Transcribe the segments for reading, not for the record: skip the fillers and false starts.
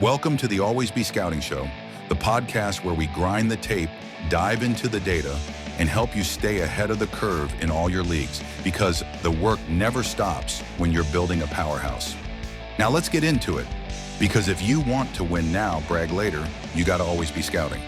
Welcome to the Always Be Scouting Show, the podcast where we grind the tape, dive into the data, and help you stay ahead of the curve in all your leagues, because the work never stops when you're building a powerhouse. Now let's get into it, because if you want to win now, brag later, you got to always be scouting.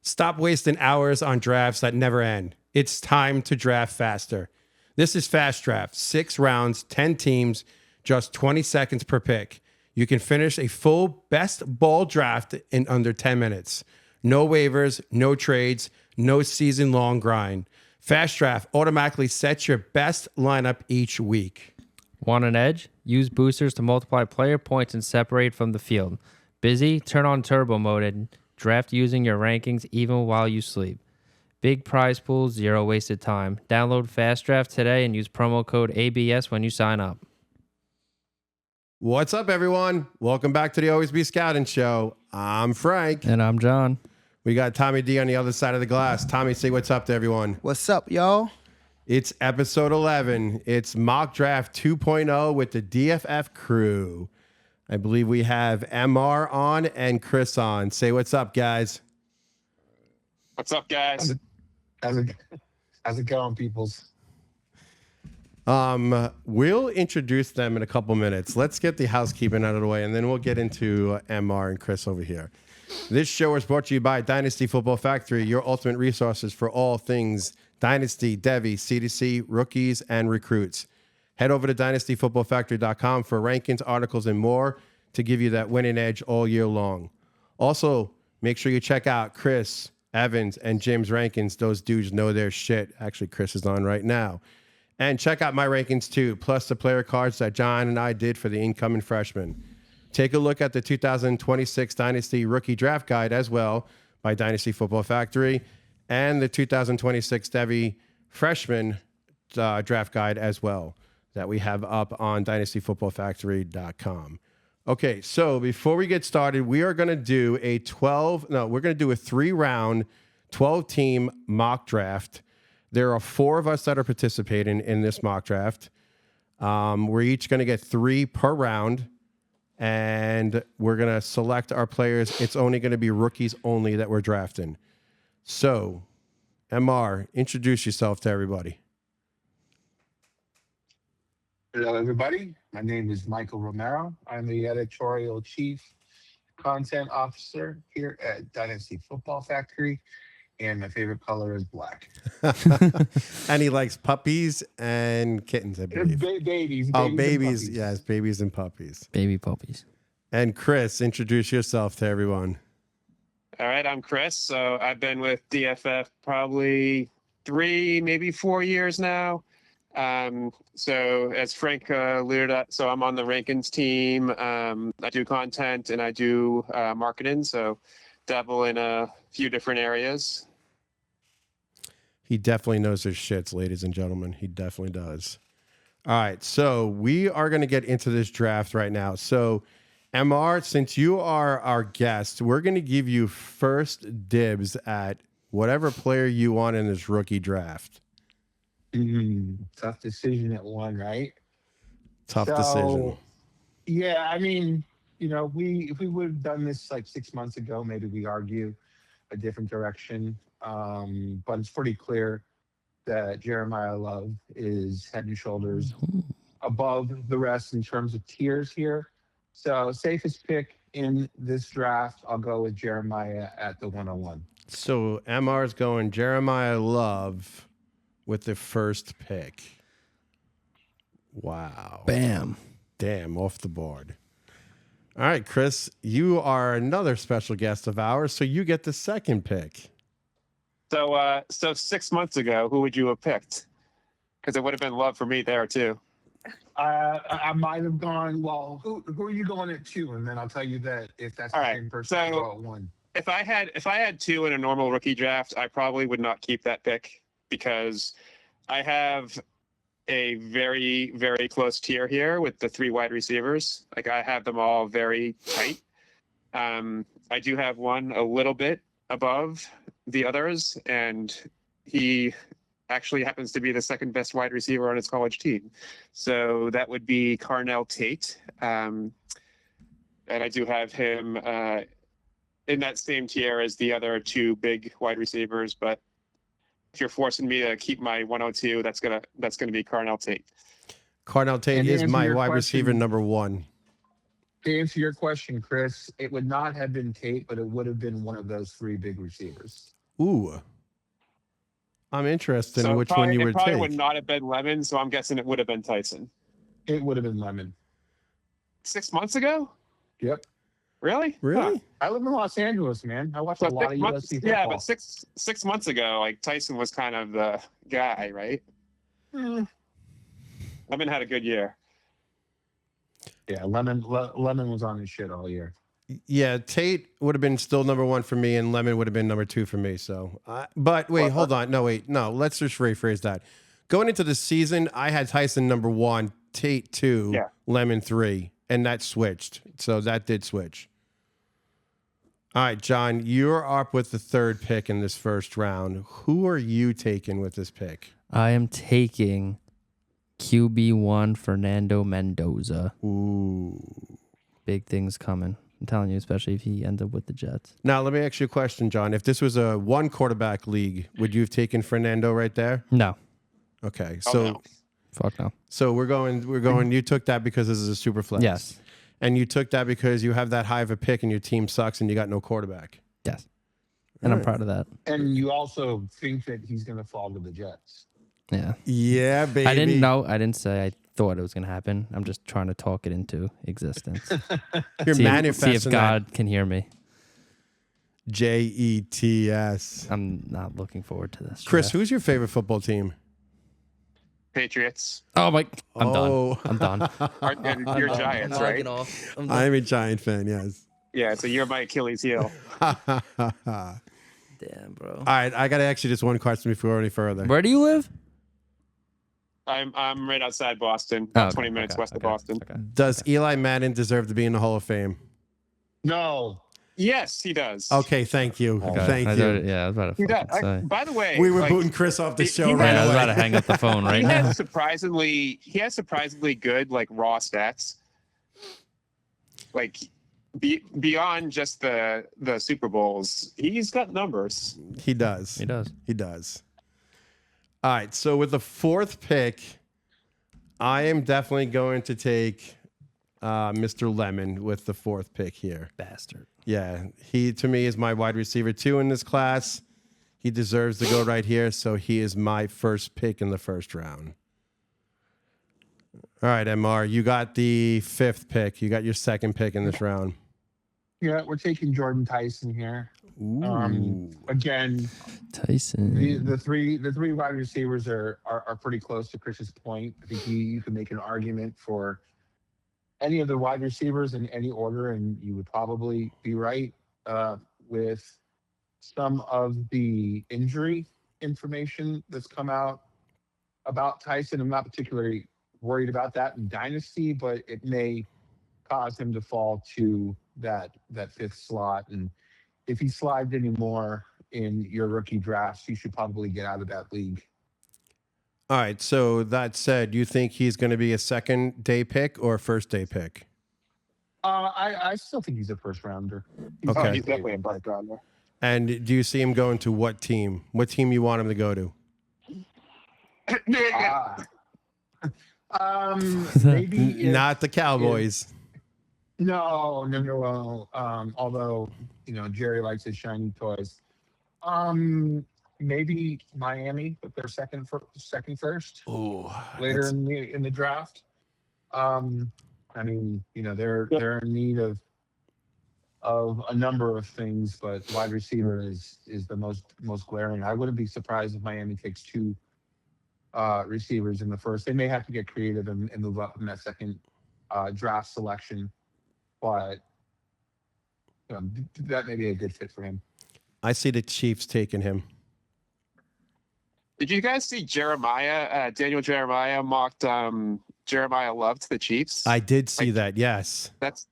Stop wasting hours on drafts that never end. It's time to draft faster. This is FastDraft. 6 rounds, 10 teams, just 20 seconds per pick. You can finish a full best ball draft in under 10 minutes. No waivers, no trades, no season-long grind. FastDraft automatically sets your best lineup each week. Want an edge? Use boosters to multiply player points and separate from the field. Busy? Turn on turbo mode and draft using your rankings even while you sleep. Big prize pool, zero wasted time. Download FastDraft today and use promo code ABS when you sign up. What's up, everyone? Welcome back to the Always Be Scouting Show. I'm Frank. And I'm John. We got Tommy D on the other side of the glass. Tommy, say what's up to everyone. What's up, y'all? It's episode 11. It's Mock Draft 2.0 with the DFF crew. I believe we have MR on and Chris on. Say what's up, guys. What's up, guys? How's it going, peoples? We'll introduce them in a couple minutes. Let's get the housekeeping out of the way, and then we'll get into MR and Chris over here. This show is brought to you by Dynasty Football Factory, your ultimate resources for all things Dynasty, Devy, C2C, rookies, and recruits. Head over to dynastyfootballfactory.com for rankings, articles, and more to give you that winning edge all year long. Also, make sure you check out Chris, Evans, and Jim's rankings. Those dudes know their shit. Actually, Chris is on right now. And check out my rankings too, plus the player cards that John and I did for the incoming freshmen. Take a look at the 2026 Dynasty Rookie Draft Guide as well by Dynasty Football Factory, and the 2026 Devy Freshman Draft Guide as well that we have up on dynastyfootballfactory.com. Okay, so before we get started, we are going to do a 3-round, 12-team mock draft. There are 4 of us that are participating in this mock draft. We're each going to get 3 per round, and we're going to select our players. It's only going to be rookies only that we're drafting. So, MR, introduce yourself to everybody. Hello, everybody. My name is Michael Romero. I'm the editorial chief content officer here at Dynasty Football Factory, and my favorite color is black. And he likes puppies and kittens, I believe. Babies. Oh, babies. Puppies. Yes, babies and puppies. Baby puppies. And Chris, introduce yourself to everyone. All right, I'm Chris. So I've been with DFF probably 3, maybe 4 years now. So as Frank alluded to, so I'm on the rankings team. I do content and I do marketing, so dabble in a few different areas. He definitely knows his shits, ladies and gentlemen. He definitely does. All right, so we are going to get into this draft right now. So, MR, since you are our guest, we're going to give you first dibs at whatever player you want in this rookie draft. Tough decision at 1, right? Tough decision. Yeah, I mean, if we would have done this like 6 months ago, maybe we argue a different direction. But it's pretty clear that Jeremiah Love is head and shoulders above the rest in terms of tiers here. So safest pick in this draft, I'll go with Jeremiah at the 101. So MR is going Jeremiah Love with the first pick. Wow. Bam. Damn, off the board. All right, Chris, you are another special guest of ours, so you get the second pick. So 6 months ago, who would you have picked? Because it would have been Love for me there too. I might have gone, well, who are you going at 2? And then I'll tell you that if that's the same person, I'll go at 1. If I had 2 in a normal rookie draft, I probably would not keep that pick because I have a very, very close tier here with the 3 wide receivers. Like I have them all very tight. I do have one a little bit above the others, and he actually happens to be the second best wide receiver on his college team. So that would be Carnell Tate. And I do have him in that same tier as the other two big wide receivers. But if you're forcing me to keep my 102, that's gonna be Carnell Tate. Carnell Tate And to is answer my your wide question- receiver number 1. To answer your question, Chris, it would not have been Tate, but it would have been one of those 3 big receivers. Ooh. I'm interested So in which one you it would probably take. would not have been Lemon, so I'm guessing it would have been Tyson. It would have been Lemon. 6 months ago? Yep. Really? Really? Huh. I live in Los Angeles, man. I watch a So lot of 6 months, USC football. yeah, but six months ago, like Tyson was kind of the guy, right? Lemon had a good year. Yeah, Lemon was on his shit all year. Yeah, Tate would have been still number 1 for me, and Lemon would have been number 2 for me. So, but wait, hold on. No, wait, no. Let's just rephrase that. Going into the season, I had Tyson number 1, Tate 2, Yeah. Lemon 3, and that switched. So that did switch. All right, John, you're up with the 3rd pick in this first round. Who are you taking with this pick? I am taking QB1 Fernando Mendoza. Ooh. Big things coming. I'm telling you, especially if he ends up with the Jets. Now, let me ask you a question, John. If this was a 1 quarterback league, would you have taken Fernando right there? No. Okay, Oh, so no. Fuck no. so we're going. You took that because this is a super flex. Yes. And you took that because you have that high of a pick and your team sucks and you got no quarterback. Yes. And I'm Alright. proud of that. And you also think that he's going to fall to the Jets. Yeah. Yeah, baby. I didn't know. I didn't say I thought it was going to happen. I'm just trying to talk it into existence. You're see manifesting if God can hear me. Jets. I'm not looking forward to this. Chris, draft. who's your favorite football team? Patriots. Oh my! I'm Oh. done. I'm done. And you're Giants, I'm right? logging off. I'm done. I'm a Giant fan. Yes. Yeah, so you're my Achilles heel. All Damn, bro. right, I got to ask you just one question before we go any further. Where do you live? I'm right outside Boston, Oh, about okay, 20 minutes okay, west of okay, Boston. okay. Does Eli Madden deserve to be in the Hall of Fame? No. Yes, he does. Okay, thank you. Okay. Thank I you. thought- yeah, I was about to He does. fucking say. By the way, We were like, booting Chris off the he- show he right Yeah, I was away. about to hang up the phone right he now. has surprisingly good like raw stats. Like beyond just the Super Bowls, he's got numbers. He does. He does. He does. All right. So with the 4th pick, I am definitely going to take Mr. Lemon with the 4th pick here. Bastard. Yeah. He, to me, is my wide receiver 2 in this class. He deserves to go right here. So he is my first pick in the first round. All right, MR, you got the 5th pick. You got your 2nd pick in this round. Yeah, we're taking Jordan Tyson here. Ooh. Again, Tyson. the three wide receivers are pretty close to Chris's point. I think you can make an argument for any of the wide receivers in any order, and you would probably be right with some of the injury information that's come out about Tyson. I'm not particularly worried about that in Dynasty, but it may cause him to fall to that 5th slot. And if he slides anymore in your rookie drafts, you should probably get out of that league. All right. So that said, you think he's going to be a 2nd day pick or a 1st day pick? I still think he's a first rounder. Okay. Oh, he's definitely a first rounder. And do you see him going to what team? What team you want him to go to? Maybe if- Not the Cowboys. No. Although Jerry likes his shiny toys. Maybe Miami with their second first Oh, later in the draft. I mean, they're in need of a number of things, but wide receiver is the most glaring. I wouldn't be surprised if Miami takes 2 receivers in the first. They may have to get creative and move up in that second draft selection, but that may be a good fit for him. I see the Chiefs taking him. Did you guys see Jeremiah? Daniel Jeremiah mocked Jeremiah Love to the Chiefs. I did see that. Yes. That's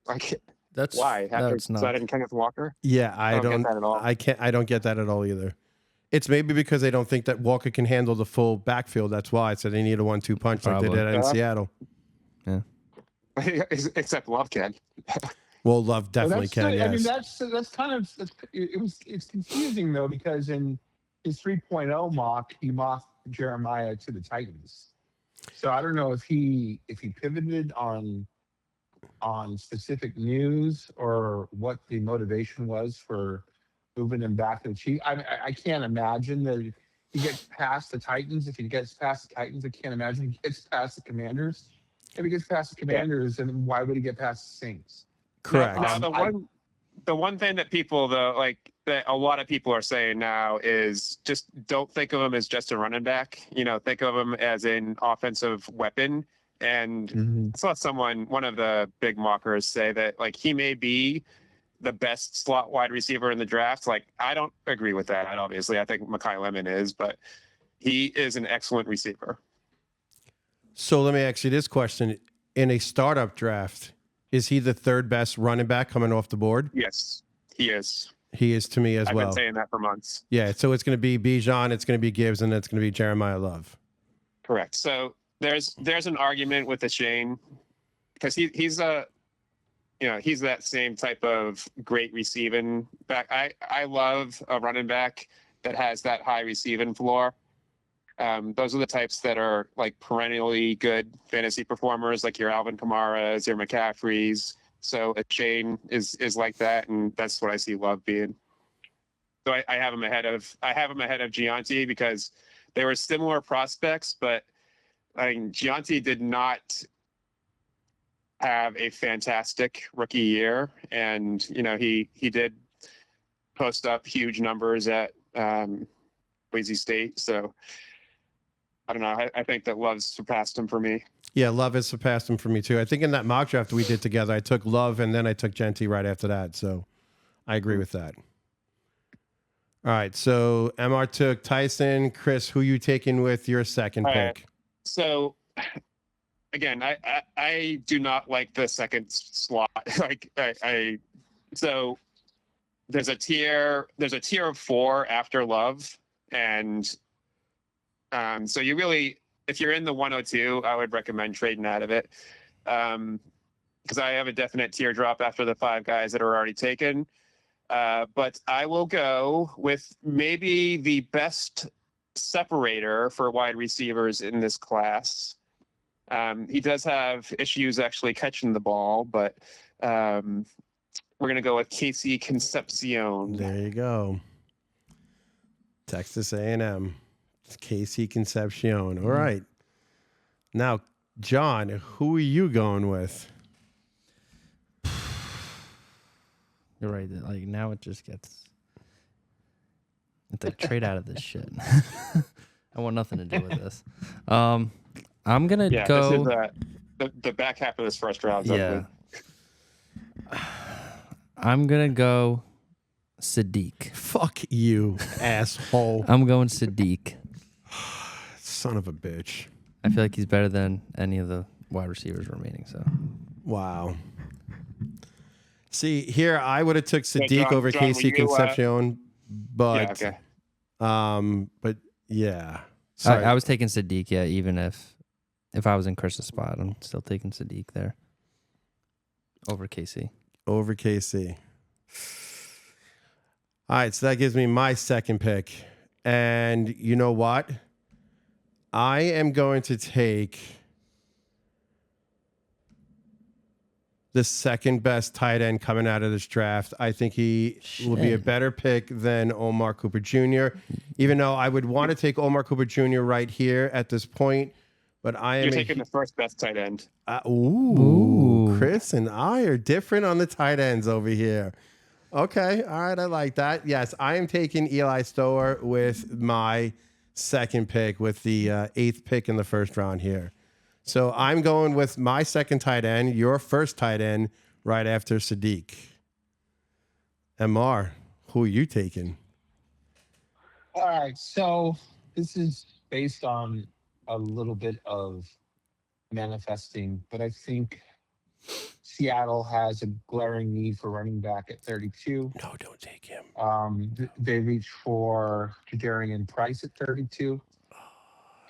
like That's why after that's not. signing Kenneth Walker. Yeah. I I don't don't get that at all. I don't get that at all either. It's maybe because they don't think that Walker can handle the full backfield. That's why. So they need a 1-2 punch like they Probably. did in Seattle. Yeah. Except Love can. Well, Love definitely can. Yes. I mean, that's kind of it's confusing though, because in his 3.0 mock, he mocked Jeremiah to the Titans. So I don't know if he pivoted on specific news or what the motivation was for moving him back to the Chiefs. I can't imagine that he gets past the Titans. If he gets past the Titans, I can't imagine he gets past the Commanders. If he gets past the Commanders, then why would he get past the Saints? Correct. Now, the one thing that people though, like that a lot of people are saying now is just don't think of him as just a running back. Think of him as an offensive weapon. And I saw one of the big mockers say that like he may be the best slot wide receiver in the draft. Like I don't agree with that. Obviously, I think Mekhi Lemon is, but he is an excellent receiver. So let me ask you this question: in a startup draft, is he the third best running back coming off the board? Yes, he is. He is to me as well. I've been saying that for months. Yeah. So it's going to be Bijan, it's going to be Gibbs, and it's going to be Jeremiah Love. Correct. So there's an argument with the Shane because he's he's that same type of great receiving back. I love a running back that has that high receiving floor. Those are the types that are like perennially good fantasy performers, like your Alvin Kamara's, your McCaffrey's. So a Shane is like that, and that's what I see Love being. So I have him ahead of Gianti because they were similar prospects, but I mean Gianti did not have a fantastic rookie year, and he did post up huge numbers at Boise State. So I don't know. I think that Love surpassed him for me. Yeah, Love has surpassed him for me too. I think in that mock draft we did together, I took Love and then I took Genty right after that. So I agree with that. All right. So MR took Tyson. Chris, who you taking with your second pick? Right. So again, I do not like the second slot. Like so there's a tier of 4 after Love, and so you really, if you're in the 102, I would recommend trading out of it, because I have a definite teardrop after the 5 guys that are already taken. But I will go with maybe the best separator for wide receivers in this class. He does have issues actually catching the ball, but we're going to go with Casey Concepcion. There you go. Texas A&M. Casey Concepcion. All right. Now, John, who are you going with? You're right. Like now it just gets. It's like trade out of this shit. I want nothing to do with this. I'm gonna go. This is the back half of this first round. Yeah. I'm gonna go Sadiq. Fuck you, asshole. I'm going Sadiq. Son of a bitch. I feel like he's better than any of the wide receivers remaining. So. Wow. See, here I would have took Sadiq John, over Casey Concepcion, but yeah, okay. But yeah. Sorry. I was taking Sadiq, yeah, even if I was in Chris's spot, I'm still taking Sadiq there. Over KC. Over KC. All right, so that gives me my second pick. And you know what? I am going to take the second best tight end coming out of this draft. I think he will be a better pick than Omar Cooper Jr., even though I would want to take Omar Cooper Jr. right here at this point. But You're taking the first best tight end. Ooh, Chris and I are different on the tight ends over here. Okay, all right, I like that. Yes, I am taking Eli Stower with my second pick, with the 8th pick in the first round here. So I'm going with my second tight end, your first tight end, right after Sadiq. MR, who are you taking? All right, so this is based on a little bit of manifesting, but I think Seattle has a glaring need for running back at 32. No, don't take him. They reach for Jadarian Price at 32.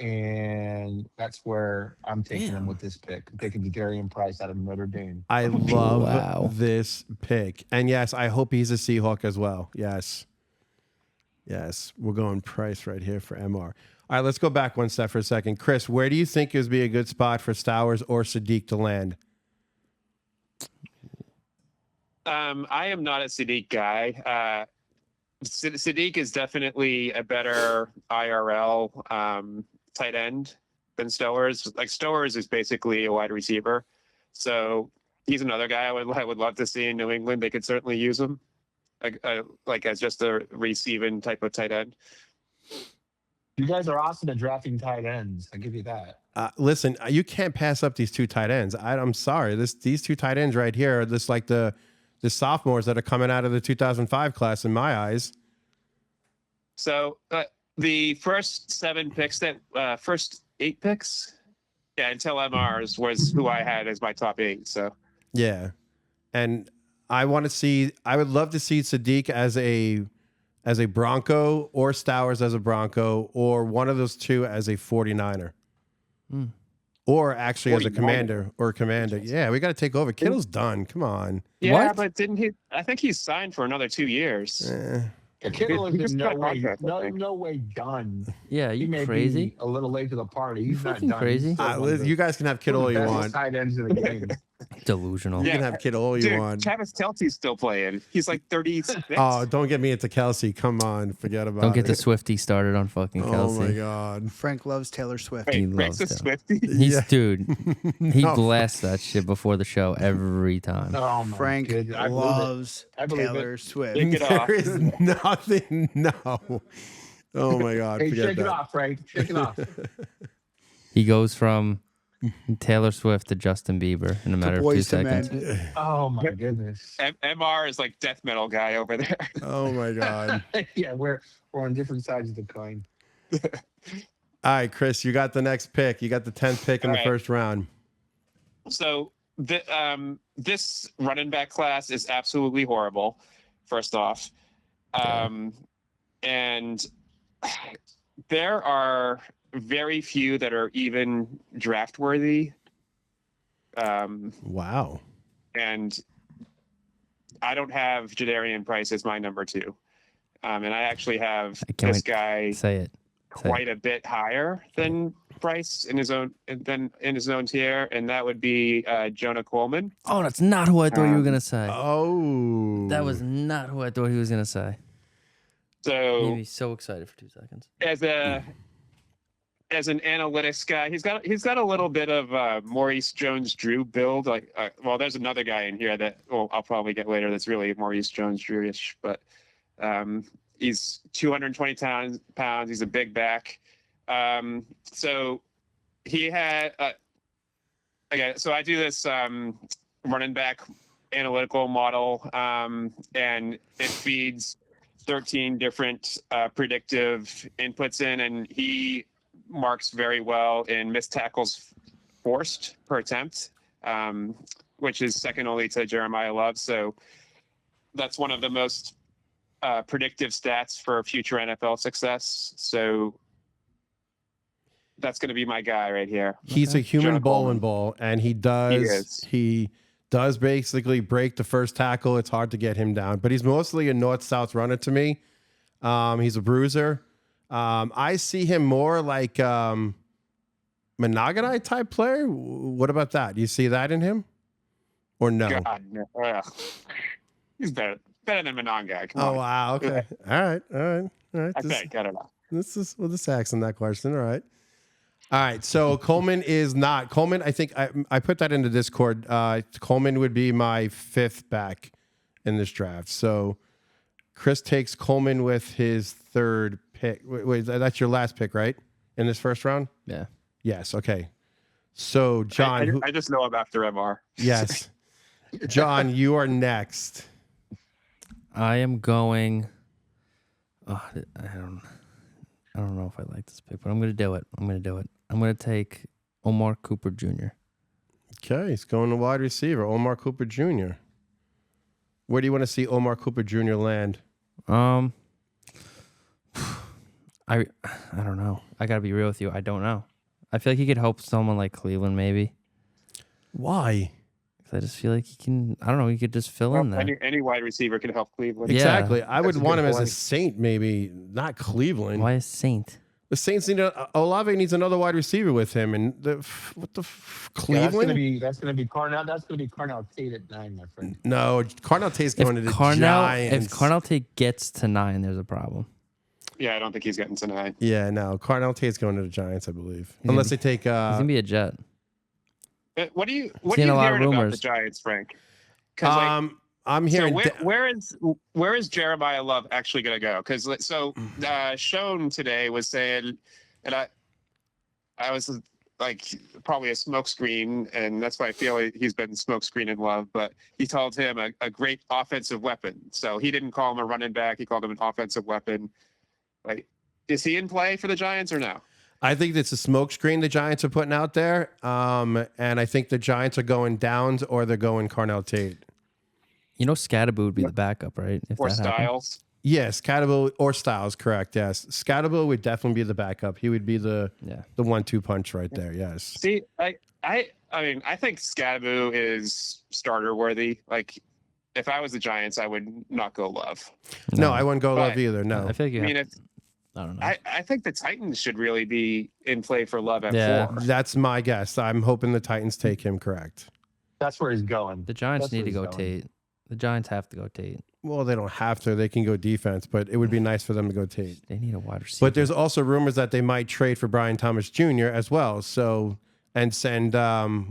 And that's where I'm taking them with this pick. I'm taking Jadarian Price out of Notre Dame. I love Wow. this pick. And yes, I hope he's a Seahawk as well. Yes. Yes. We're going Price right here for MR. All right, let's go back one step for a second. Chris, where do you think is be a good spot for Stowers or Sadiq to land? I am not a Sadiq guy. Sadiq is definitely a better IRL tight end than Stowers. Like Stowers is basically a wide receiver, so he's another guy I would love to see in New England. They could certainly use him, like as just a receiving type of tight end. You guys are awesome at drafting tight ends. I'll give you that. Listen, you can't pass up these two tight ends. I'm sorry. These two tight ends right here are just like the sophomores that are coming out of the 2005 class in my eyes. So the first 7 picks, first 8 picks, until MR's was who I had as my top 8. So yeah, and I would love to see Sadiq as a Bronco or Stowers as a Bronco or one of those two as a 49er. Or actually as a commander or commander. Yeah, we got to take over. Kittle's done. Come on. yeah, What? but didn't he? I think he's signed for another 2 years. Kittle He is just in got a contract, I think. no way done. Yeah, He you may crazy? be a little late to the party. He's not fucking done. crazy? He's still one of the- You guys can have Kittle all one of you the best want. tight ends in the game. Delusional. You Yeah. can have Kittle all you Dude, want. Travis Kelce's still playing. He's like 36. Oh, don't get me into Kelsey. Come on. Forget about it. Don't get the Swifty started on fucking Oh, Kelsey. my God. Frank loves Taylor Swift. He Wait, Frank's a loves him. Swifty? He's Yeah. dude. He No. blasts that shit before the show every time. Oh my Frank goodness. I believe it. loves I believe Taylor it. Swift. Take it off. There is nothing. No. Oh, my God. Hey, Forget shake it that. off, Frank. Shake it off. He goes from Taylor Swift to Justin Bieber in a matter of 2 Boys to Men. seconds. Oh my goodness. MR is like death metal guy over there. Oh, my God. Yeah, we're on different sides of the coin. All right, Chris, you got the next pick. You got the 10th pick in All the right. first round. So this running back class is absolutely horrible, first off. And there are very few that are even draft worthy. Wow. And I don't have Jadarian Price as my number 2. And I actually have Can this we- guy Say it. Say quite a bit higher than Price in his own tier, and that would be Jonah Coleman. Oh, that's not who I thought you were gonna say. Oh. That was not who I thought he was gonna say. Made So me so excited for 2 seconds. as an analytics guy, he's got a little bit of Maurice Jones-Drew build. Like, well, there's another guy in here that I'll probably get later. That's really Maurice Jones-Drew-ish, but he's 220 pounds. He's a big back. So he had. Okay, so I do this running back analytical model, and it feeds 13 different predictive inputs in, and he marks very well in missed tackles forced per attempt, which is second only to Jeremiah Love. So that's one of the most predictive stats for future NFL success. So that's going to be my guy right here. He's a human Jonah bowling Coleman. ball, and he is. does basically break the first tackle. It's hard to get him down, but he's mostly a north-south runner to me. He's a bruiser. I see him more like Monogamite type player. What about that? Do you see that in him, or no? God, no. Ugh. He's better than Mononga. Come Oh on. wow. Okay. All right. I think. I don't know. We'll just ask him that question. All right. All right. So Coleman is not Coleman. I think I put that into Discord. Coleman would be my 5th back in this draft. So Chris takes Coleman with his 3rd pick. Wait, that's your last pick, right? In this first round? Yeah. Yes. Okay. So John, I just know him after MR. yes, John, you are next. I am going. Oh, I don't know if I like this pick, but I'm gonna do it. I'm gonna take Omar Cooper Jr. Okay, he's going to wide receiver, Omar Cooper Jr. Where do you want to see Omar Cooper Jr. land? I don't know. I gotta be real with you. I don't know. I feel like he could help someone like Cleveland, maybe. Why? 'Cause I just feel like he can. I don't know. He could just fill in there. Any wide receiver can help Cleveland. Yeah. Exactly. I would That's a want good him as a point. Saint, maybe not Cleveland. Why is Saint? The Saints need Olave needs another wide receiver with him, and Cleveland. That's gonna be Carnell. That's gonna be Carnell Tate at 9, my friend. No, Carnell Tate's going to the Giants. If Carnell Tate gets to 9, there's a problem. Yeah, I don't think he's getting to 9. Yeah, no, Carnell Tate's going to the Giants, I believe, He's unless gonna they take. He's gonna be a Jet. What are you Seen a lot of hearing about the rumors. Giants, Frank? 'Cause, like, I'm so hearing. where is Jeremiah Love actually going to go? Because Schoen today was saying, and I was like probably a smokescreen, and that's why I feel like he's been smokescreening Love. But he told him a great offensive weapon. So he didn't call him a running back; he called him an offensive weapon. Like, is he in play for the Giants or no? I think it's a smokescreen the Giants are putting out there, and I think the Giants are going Downs or they're going Carnell Tate. You know, Scatterbo would be the backup, right? If Or that happened. Styles? Yes, Scatterbo or Styles, correct? Yes, Scatterbo would definitely be the backup. He would be the 1-2 punch right there. Yes. See, I mean, I think Scatterbo is starter worthy. Like, if I was the Giants, I would not go Love. No, I wouldn't go But- Love either. No. I feel like you I mean, have, I don't know. I think the Titans should really be in play for Love at Yeah. 4. That's my guess. I'm hoping the Titans take him. Correct. That's where he's going. The Giants That's need to where go he's going. Tate. The Giants have to go Tate. Well, they don't have to. They can go defense, but it would be nice for them to go Tate. They need a wide receiver. But there's also rumors that they might trade for Brian Thomas Jr. as well. So, and send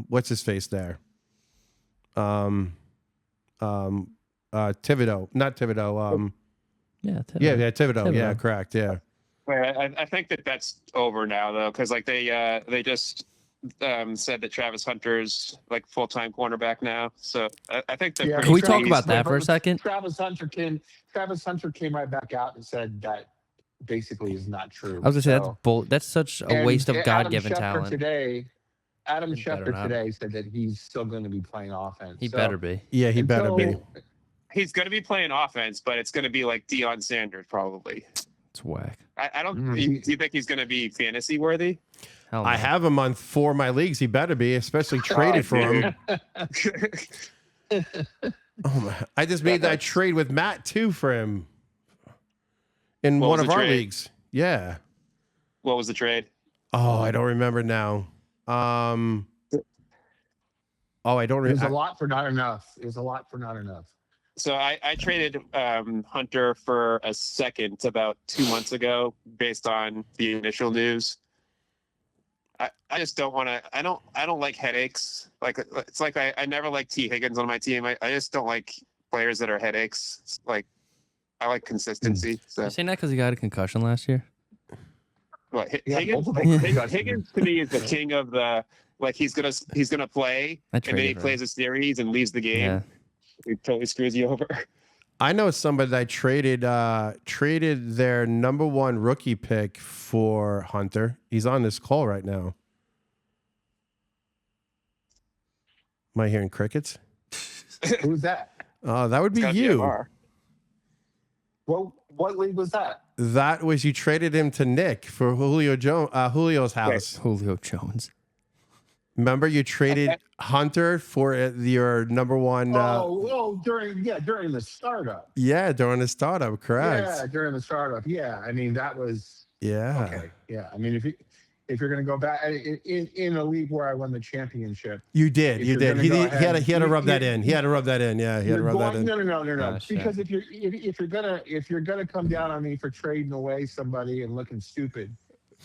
what's his face there? Thibodeau, not Thibodeau. yeah, Yeah, Thibodeau. Yeah, Thibodeau. correct. Yeah. I think that's over now though, because like they just said that Travis Hunter's like full-time cornerback now. So I think they're Yeah. pretty Can we talk pleased. about that for a second? Travis Hunter came right back out and said that basically is not true. I was gonna say So- that's such a and waste of Adam God-given Schefter talent. Adam He better Schefter not. today said that he's still going to be playing offense. He So better be. Yeah, he better be. until- He's going to be playing offense, but it's going to be like Deion Sanders probably. It's whack. I don't. Mhm. Do you think he's going to be fantasy worthy? Hell no. I have him on 4 of my leagues. He better be, especially traded for him. Oh my! I just made that trade with Matt too for him in What one was of the our trade? leagues. Yeah. What was the trade? Oh, I don't remember now. Oh, I don't It was a remember. lot for not enough. It was a lot for not enough. So I traded Hunter for a second about 2 months ago, based on the initial news. I just don't want to. I don't like headaches. Like it's like I never liked T Higgins on my team. I just don't like players that are headaches. It's like I like consistency. So You saying that because he got a concussion last year? what, Yeah, Higgins? multiple Like, concussions. Higgins to me is the king of the. Like he's gonna play, I and then he traded for him. plays a series and leaves the game. Yeah. He totally screws you over. I know somebody that traded their number 1 rookie pick for Hunter. He's on this call right now. Am I hearing crickets? Who's that? Oh, that would be Gotta be you. MR. What league was that? That was you traded him to Nick for Julio's house. Julio Jones. Remember you traded Hunter for your number 1. During the startup. Yeah, during the startup, Yeah, correct. during the startup. Yeah, I mean that was Yeah. okay. Yeah, I mean if you're going to go back in a league where I won the championship, You did. If You you're did. gonna He, go did- he had to, ahead, he had to you- rub that you- in. He had to rub that in. Yeah, he had to you're rub that going, in. no. Oh, shit. Because if you're gonna come down on me for trading away somebody and looking stupid,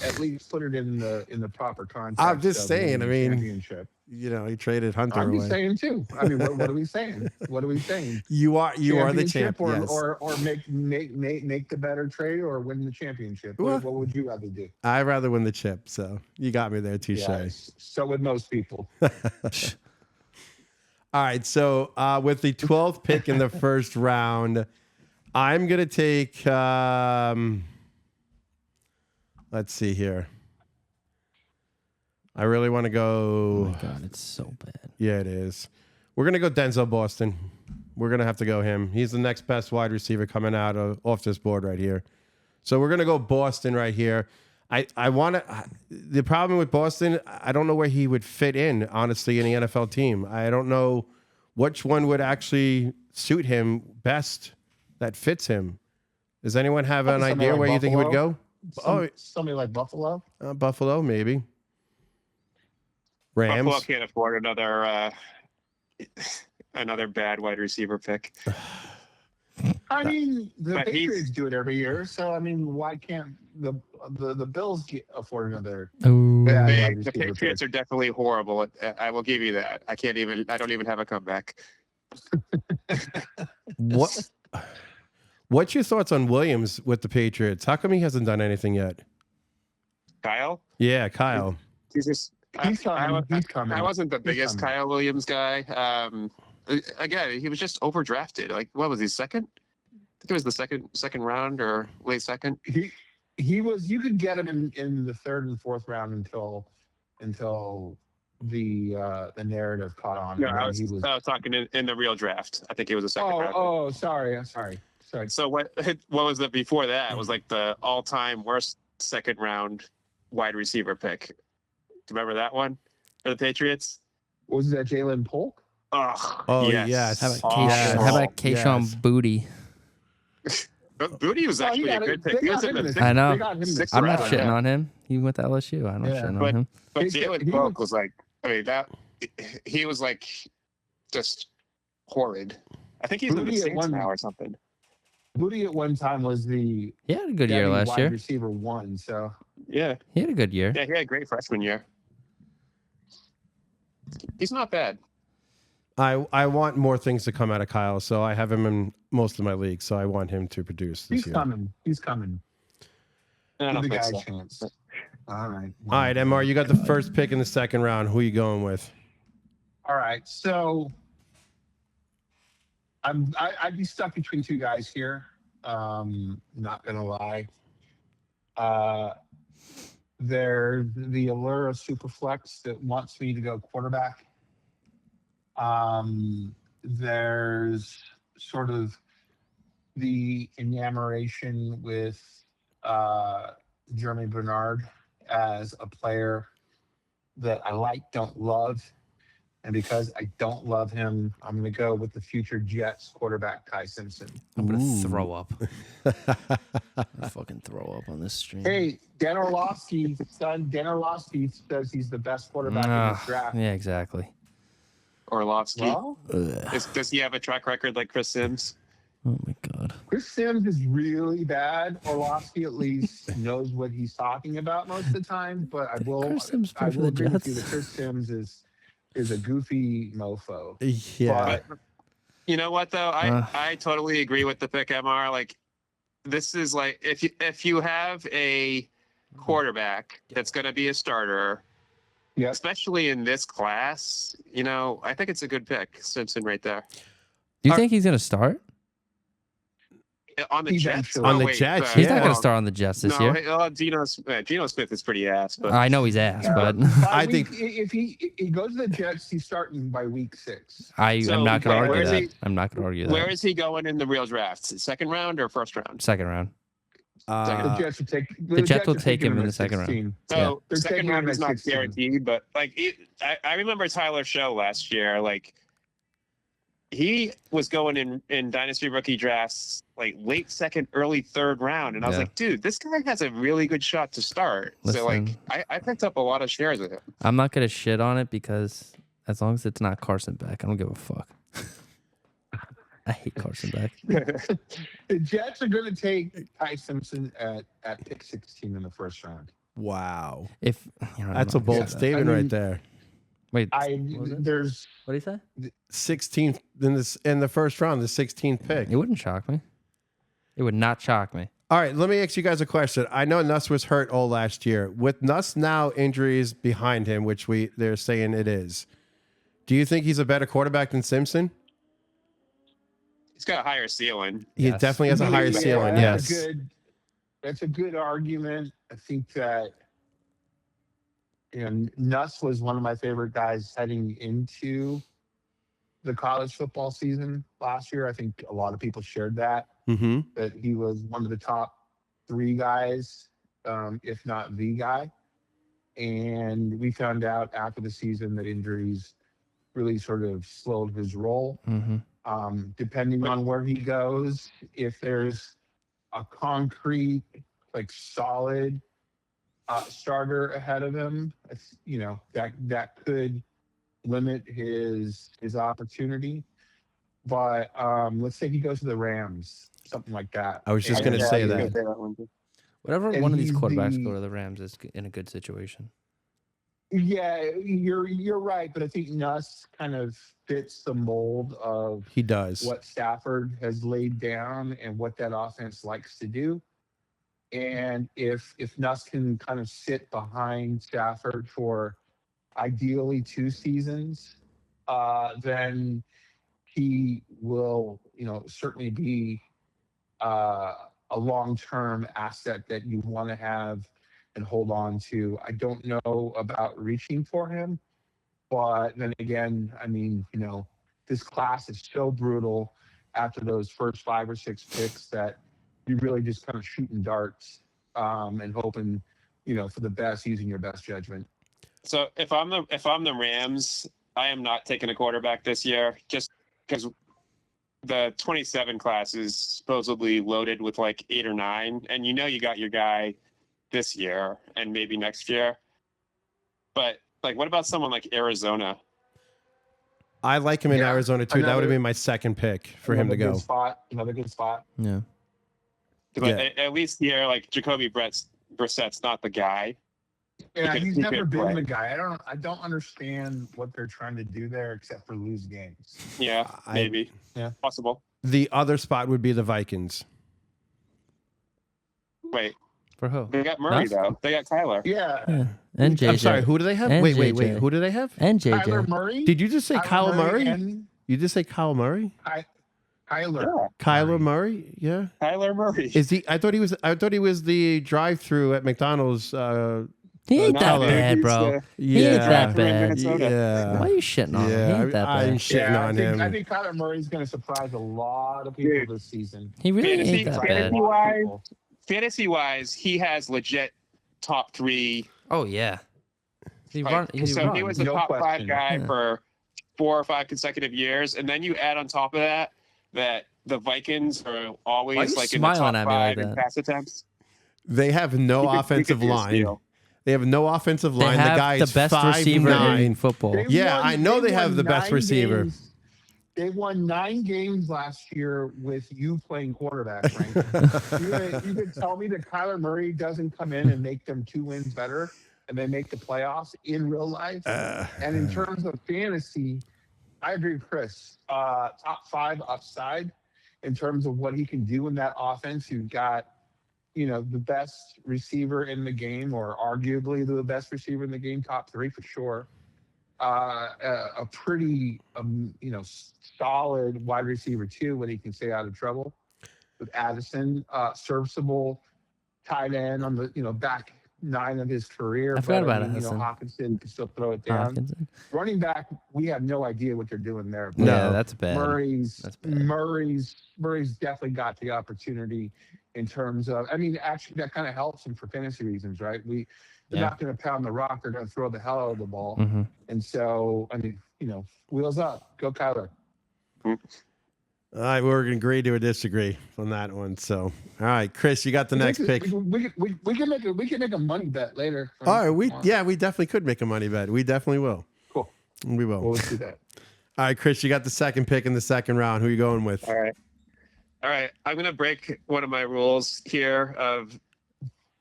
at least put it in the proper context. I'm just of saying, winning I the mean, championship. You know, he traded Hunter I'm away. just saying too. I mean, what are we saying? What are we saying? You are the Championship champ. Yes. or make the better trade or win the championship. Well- What would you rather do? I'd rather win the chip. So you got me there, touche. Yeah, so would most people. All right. So with the 12th pick in the first round, I'm gonna take. Let's see here. I really want to Oh go. my god, it's so bad. Yeah, it is. We're going to go Denzel Boston. We're going to have to go him. He's the next best wide receiver coming out off this board right here. So we're going to go Boston right here. I want to. The problem with Boston, I don't know where he would fit in, honestly, in the NFL team. I don't know which one would actually suit him best that fits him. Does anyone have an Probably idea somebody where like you think he would go? Somebody like Buffalo. Buffalo, maybe. Rams. Buffalo can't afford another bad wide receiver pick. I mean, the But Patriots do it every year, so I mean, why can't the Bills afford another? Ooh. Yeah, The, wide the receiver Patriots pick? are definitely horrible. I will give you that. I don't even have a comeback. What's your thoughts on Williams with the Patriots? How come he hasn't done anything yet? Kyle? Yeah, Kyle. He's just. He's coming. He's coming. I wasn't the He's biggest coming. Kyle Williams guy. Again, he was just overdrafted. Like, what was he, second? I think it was the second round or late second. He was. You could get him in the third and fourth round until the narrative caught on. No, and I then was talking in the real draft. I think it was a second round. Oh, sorry. I'm sorry. So what was the before that? It was like the all-time worst second round wide receiver pick. Do you remember that one for the Patriots? Was that Jalen Polk? Ugh, Oh, yes. yes. How about Yes. How about Keyshawn Yes. Booty? But Booty was actually a good pick. He was in the sixth, I know. They got him in the Sixth I'm not round, shitting yeah. on him. He went to LSU. I'm not Yeah, shitting on him. But He- Jalen he Polk was- was like, I mean, he was like just horrid. I think he's in the Booty at Saints one- now or something. Booty at one time was the He had a good year Devy last wide year. receiver one. So Yeah, He had a good year. yeah, he had a great freshman year. He's not bad. I want more things to come out of Kyle, so I have him in most of my leagues, so I want him to produce this he's year. coming. He's coming. I Give don't the think guy so. a chance. All right. All right, MR, you got the first pick in the second round. Who are you going with? All right. So I'd be stuck between two guys here. Not gonna lie. There's the allure of Superflex that wants me to go quarterback. There's sort of the enamoration with Jeremy Bernard as a player that I like, don't love. And because I don't love him, I'm going to go with the future Jets quarterback, Ty Simpson. I'm gonna Ooh. throw up. I fucking throw up on this stream. Hey, Dan Orlovsky's son, Dan Orlovsky, says he's the best quarterback in this draft. Yeah, exactly. Orlovsky. Well, Ugh. Does he have a track record like Chris Sims? Oh my god. Chris Sims is really bad. Orlovsky at least knows what he's talking about most of the time. But I will, Chris Sims I play for will the agree with you Jets? that Chris Sims is a goofy mofo. Yeah. But you know what though? I totally agree with the pick, MR. Like this is like if you have a quarterback that's going to be a starter, Yeah. especially in this class, you know, I think it's a good pick, Simpson, right there Do you think he's gonna start? on the Jets. Eventually. On the wait, Jets, He's yeah. not gonna start on the Jets this No, year. hey, Geno Smith is pretty ass, but I know he's ass, but I think- if he goes to the Jets, he's starting by week 6. I'm So, not gonna where argue is that. he- I'm not gonna argue where that. is he going in the real draft? Second round or first round? Second round. The Jets will take the Jets will take him in the second round. 16. So They're second taking round him is at not 16. guaranteed, but like I remember Tyler's show last year. Like he was going in dynasty rookie drafts like late second, early third round, and I was Yeah. like, dude, this guy has a really good shot to start. So like Listen. I picked up a lot of shares of him. I'm not gonna shit on it because as long as it's not Carson Beck, I don't give a fuck. I hate Carson Beck. The Jets are going to take Ty Simpson at pick 16 in the first round. Wow. If you know, That's I'm a not gonna bold say that. statement I right mean- there. Wait, There's what did he say? 16th in the first round, the 16th pick. It wouldn't shock me. It would not shock me. All right, let me ask you guys a question. I know Nuss was hurt all last year. With Nuss now injuries behind him, which they're saying it is, do you think he's a better quarterback than Simpson? He's got a higher ceiling. He Yes. definitely has a higher Yeah, ceiling, that's yes. That's a good argument. I think that Nuss was one of my favorite guys heading into the college football season last year. I think a lot of people shared that he was one of the top 3 guys, if not the guy. And we found out after the season that injuries really sort of slowed his role. Depending on where he goes, if there's a concrete, like solid starter ahead of him, that could limit his opportunity. But let's say he goes to the Rams, something like that. I was just going to say that. Whatever And one of these he's quarterbacks go to the Rams is in a good situation. Yeah, you're right, but I think Nuss kind of fits the mold of He does. what Stafford has laid down and what that offense likes to do. And if Nuss can kind of sit behind Stafford for ideally 2 seasons, then he will, certainly be a long-term asset that you want to have and hold on to. I don't know about reaching for him, but then again, I mean, this class is so brutal after those first 5 or 6 picks that you're really just kind of shooting darts and hoping, for the best, using your best judgment. So if I'm the Rams, I am not taking a quarterback this year, just because the 27 class is supposedly loaded with like 8 or 9, and you got your guy this year and maybe next year. But like, what about someone like Arizona? I like him in Arizona too. That would have been my second pick for him to go. Another good spot. Yeah. But at least here, like Jacoby Brissett's not the guy. Yeah, he's never been the guy. I don't understand what they're trying to do there except for lose games. Yeah, maybe. Yeah, possible. The other spot would be the Vikings. Wait. For who? They got Murray, though. They got Kyler. Yeah. And JJ. I'm sorry, who do they have? And Wait. JJ. Who do they have? And JJ. Kyler Murray? Did you just say Kyle Murray? You just say Kyle Murray? Kyler Murray? Yeah. Kyler Murray. Is he? I thought he was the drive-through at McDonald's. He ain't that bad, bro. He ain't that bad. Yeah. Why are you shitting on him? He ain't that bad. I'm shitting on him. I think Kyler Murray's going to surprise a lot of people this season. He really ain't that bad. Fantasy-wise, he has legit top 3. Oh, yeah. He was a top 5 guy for 4 or 5 consecutive years. And then you add on top of that the Vikings are always like in the top 5 in pass attempts. They have no offensive line. They have no offensive line. They have the guy the is best 5'9". receiver in football. I know they have the best receiver. They won 9 games last year with you playing quarterback, Frank. you could tell me that Kyler Murray doesn't come in and make them 2 wins better and they make the playoffs in real life. And in terms of fantasy, I agree with Chris. Top 5 upside in terms of what he can do in that offense. You've got the best receiver in the game, or arguably the best receiver in the game, top 3 for sure. A pretty, solid wide receiver too, when he can stay out of trouble. With Addison, serviceable tight end on the back 9 of his career. I forgot about Addison. Hawkinson can still throw it down. Running back, we have no idea what they're doing there. No, that's bad. Murray's definitely got the opportunity. In terms of, actually, that kind of helps him for fantasy reasons, right? They're not going to pound the rock; they're going to throw the hell out of the ball. And so, wheels up, go Kyler. All right, we're going to agree to disagree on that one. So, all right, Chris, you got the next pick. We can make a money bet later. All right, we definitely could make a money bet. We definitely will. Cool. We will. We'll do that. All right, Chris, you got the second pick in the second round. Who are you going with? All right, I'm going to break one of my rules here of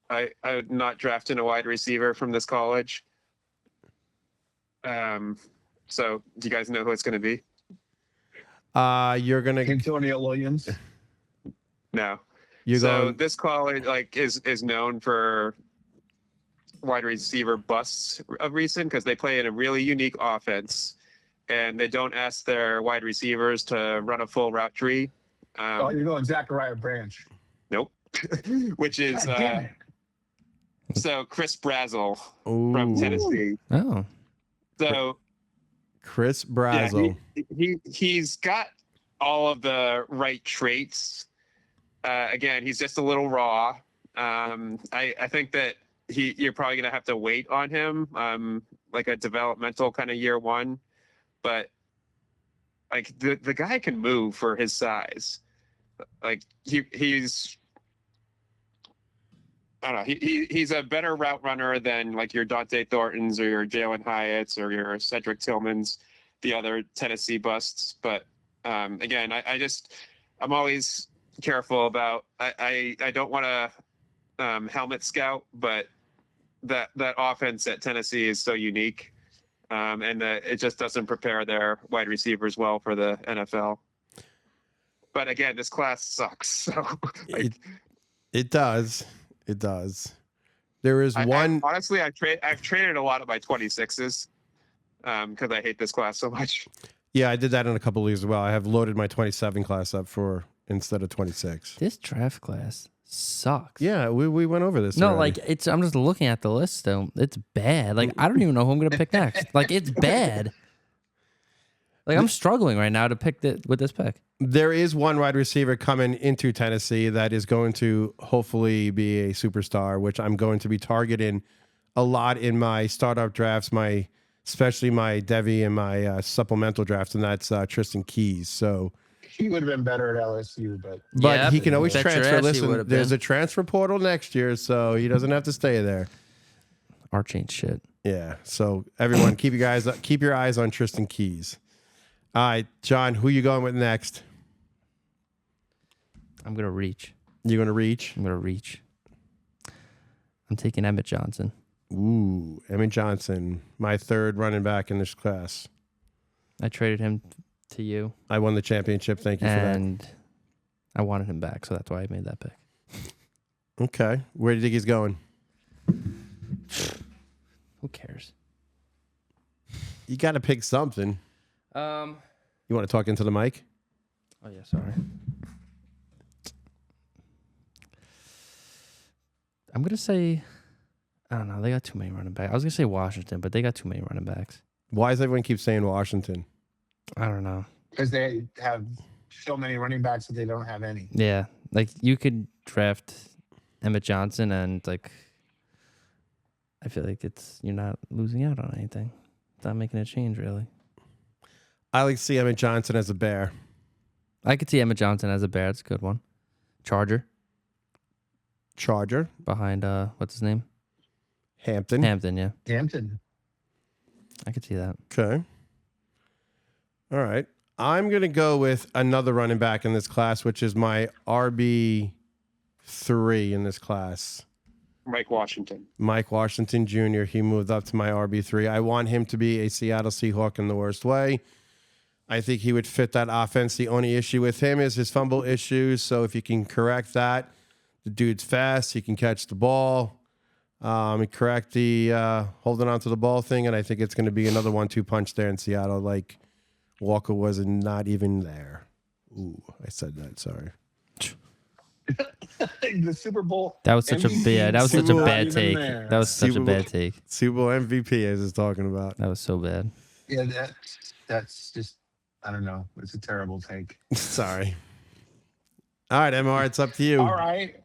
I'm not drafting a wide receiver from this college. So do you guys know who it's going to be? You're going to... Antonio Williams? No. Going... this college is known for wide receiver busts of recent because they play in a really unique offense, and they don't ask their wide receivers to run a full route tree. You're going Zachariah Branch. Nope. Which is So Chris Brazzell Ooh. from Tennessee. Oh, So Chris yeah, Brazzell. he's got all of the right traits. Again, he's just a little raw. I think that you're probably gonna have to wait on him, like a developmental kind of year one. But like the guy can move for his size. Like he's I don't know. He's a better route runner than like your Dante Thorntons or your Jalen Hyatts or your Cedric Tillmans, the other Tennessee busts. But again, I'm always careful about. I don't want to helmet scout, but that offense at Tennessee is so unique, and it just doesn't prepare their wide receivers well for the NFL. But again, this class sucks. So like, It does. It does. There is one. Honestly, I've traded a lot of my 26s because I hate this class so much. Yeah, I did that in a couple leagues as well. I have loaded my 27 class up for instead of 26. this draft class sucks. Yeah, we went over this. No, already. like I'm just looking at the list though. It's bad. Like I don't even know who I'm gonna pick next. Like it's bad. Like I'm struggling right now to pick with this pick. There is one wide receiver coming into Tennessee that is going to hopefully be a superstar, which I'm going to be targeting a lot in my startup drafts, especially my Devy and my supplemental drafts, and that's Tristan Keys. So He would have been better at LSU, but Yeah, he can always bet your transfer. ass he Listen, would've there's been. a transfer portal next year, so he doesn't have to stay there. Arch ain't shit. Yeah. So everyone, keep your eyes on Tristan Keys. All right, John, who you going with next? I'm gonna reach. You going to reach? I'm gonna reach. I'm taking Emmett Johnson. Ooh, Emmett Johnson, my third running back in this class. I traded him to you, I won the championship. Thank you for and I wanted him back, so that's why I made that pick. that. Okay. Where do you think he's going? Who cares? You got to pick something. Um. You want to talk into the mic? Oh yeah, sorry. I'm gonna say, I don't know. They got too many running backs. I was gonna say Washington, but they got too many running backs. Why does everyone keep saying Washington? I don't know. because they have so many running backs that they don't have any. Yeah, like you could draft Emmett Johnson, and like I feel like you're not losing out on anything. It's not making a change really. I like to see Emmett Johnson as a Bear. I could see Emmett Johnson as a Bear. It's a good one. Charger behind what's his name? Hampton. Hampton, yeah. Hampton. I could see that. Okay. All right. I'm going to go with another running back in this class, which is my RB3 in this class. Mike Washington. Mike Washington Jr. He moved up to my RB3. I want him to be a Seattle Seahawk in the worst way. I think he would fit that offense. The only issue with him is his fumble issues. So if you can correct that, the dude's fast. He can catch the ball. Correct the holding on to the ball thing, and I think it's going to be another 1-2 punch there in Seattle. Like Walker was not even there. Ooh, I said that. Sorry. The Super Bowl. That was such MVP, a bad. That was such a not bad even take. there. That was such a Super bad Bowl. take. Super Bowl MVP as is talking about. That was so bad. Yeah, that's just, I don't know. It's a terrible take. Sorry. All right, MR, it's up to you. All right.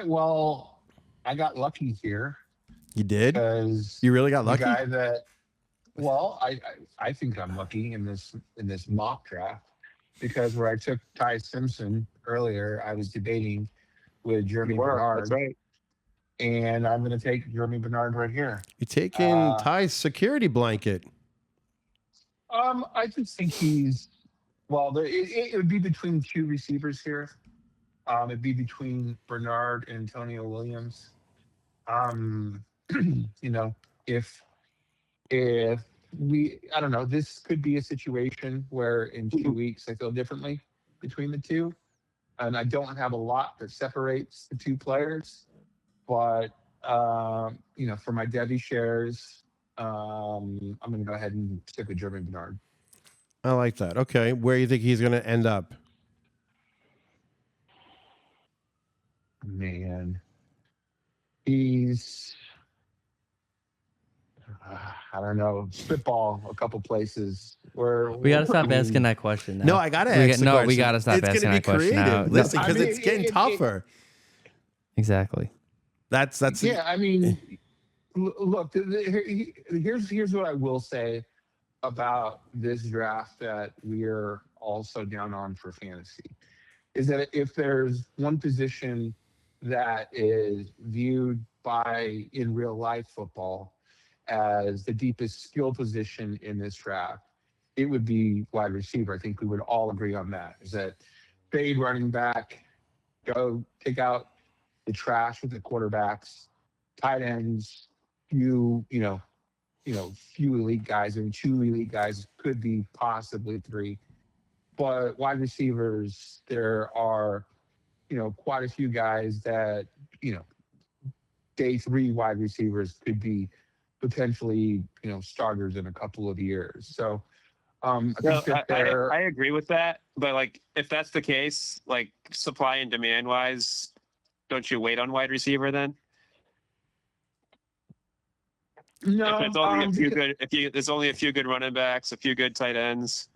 Well, I got lucky here You did? because You really got the lucky? guy that, well, I think I'm lucky in this mock draft because where I took Ty Simpson earlier, I was debating with Jeremy Bernard, That's right. and I'm going to take Jeremy Bernard right here. You're taking Ty's security blanket. I just think he's it would be between two receivers here. It'd be between Bernard and Antonio Williams. If I don't know, this could be a situation where in 2 weeks I feel differently between the two, and I don't have a lot that separates the two players. But for my Debbie shares, I'm going to go ahead and stick with Jeremy Bernard. I like that. Okay. Where do you think he's going to end up? Man, He's, I don't know, spitball a couple places. We gotta stop asking that question now. No, I gotta ask the question. We gotta stop It's asking gonna be that question now. creative. No, Listen, because it's getting tougher. exactly. That's Yeah, I mean, look, here's what I will say about this draft that we're also down on for fantasy is that if there's one position that is viewed by in real life football as the deepest skill position in this draft, it would be wide receiver. I think we would all agree on that. Is that fade running back, go take out the trash with the quarterbacks, tight ends, few, few elite guys, and two elite guys could be possibly three. But wide receivers, there are, quite a few guys that, day three wide receivers could be potentially, starters in a couple of years. So I think that I agree with that. But like, if that's the case, like supply and demand wise, don't you wait on wide receiver then? no, If it's only a few good, there's only a few good running backs, a few good tight ends.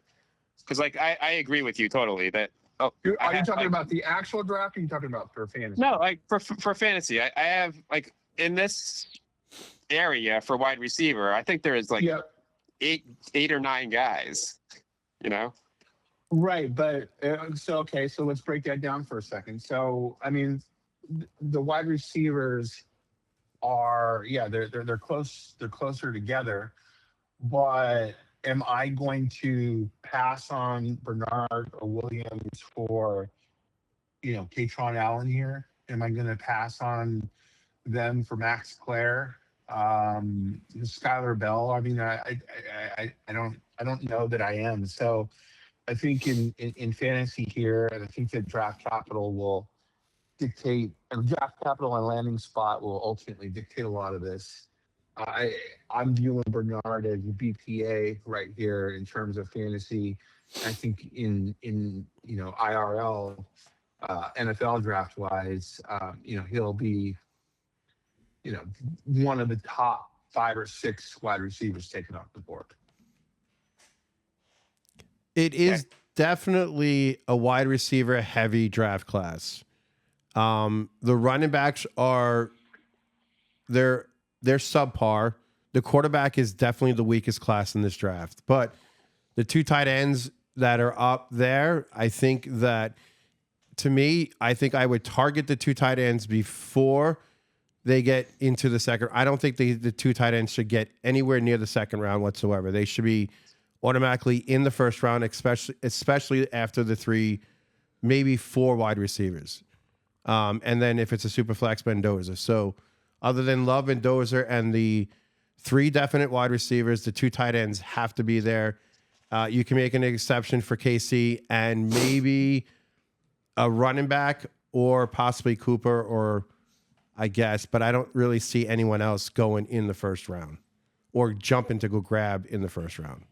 Because like I agree with you totally that. Oh, are you talking about the actual draft? Or are you talking about for fantasy? No, like for fantasy, I have like in this area for wide receiver, I think there is like eight or nine guys. Right, but so let's break that down for a second. So I mean, the wide receivers are they're closer together, but am I going to pass on Bernard or Williams for Katron Allen here? Am I going to pass on them for Max Clare, Skylar Bell? I mean, I don't know that I am. So I think in fantasy here, and I think that draft capital will dictate, and draft capital and landing spot will ultimately dictate a lot of this. I'm viewing Bernard as a BPA right here in terms of fantasy. I think in IRL, NFL draft wise, he'll be one of the top 5 or 6 wide receivers taken off the board. It is definitely a wide receiver heavy draft class. The running backs they're subpar. The quarterback is definitely the weakest class in this draft. But the two tight ends that are up there, I think that to me, I think I would target the two tight ends before they get into the second. I don't think the two tight ends should get anywhere near the second round whatsoever. They should be automatically in the first round, especially after the 3, maybe 4 wide receivers. And then if it's a super flex, Mendoza. So other than Love and Dozer and the 3 definite wide receivers, the 2 tight ends have to be there. You can make an exception for KC and maybe a running back or possibly Cooper or I guess, but I don't really see anyone else going in the first round or jumping to go grab in the first round.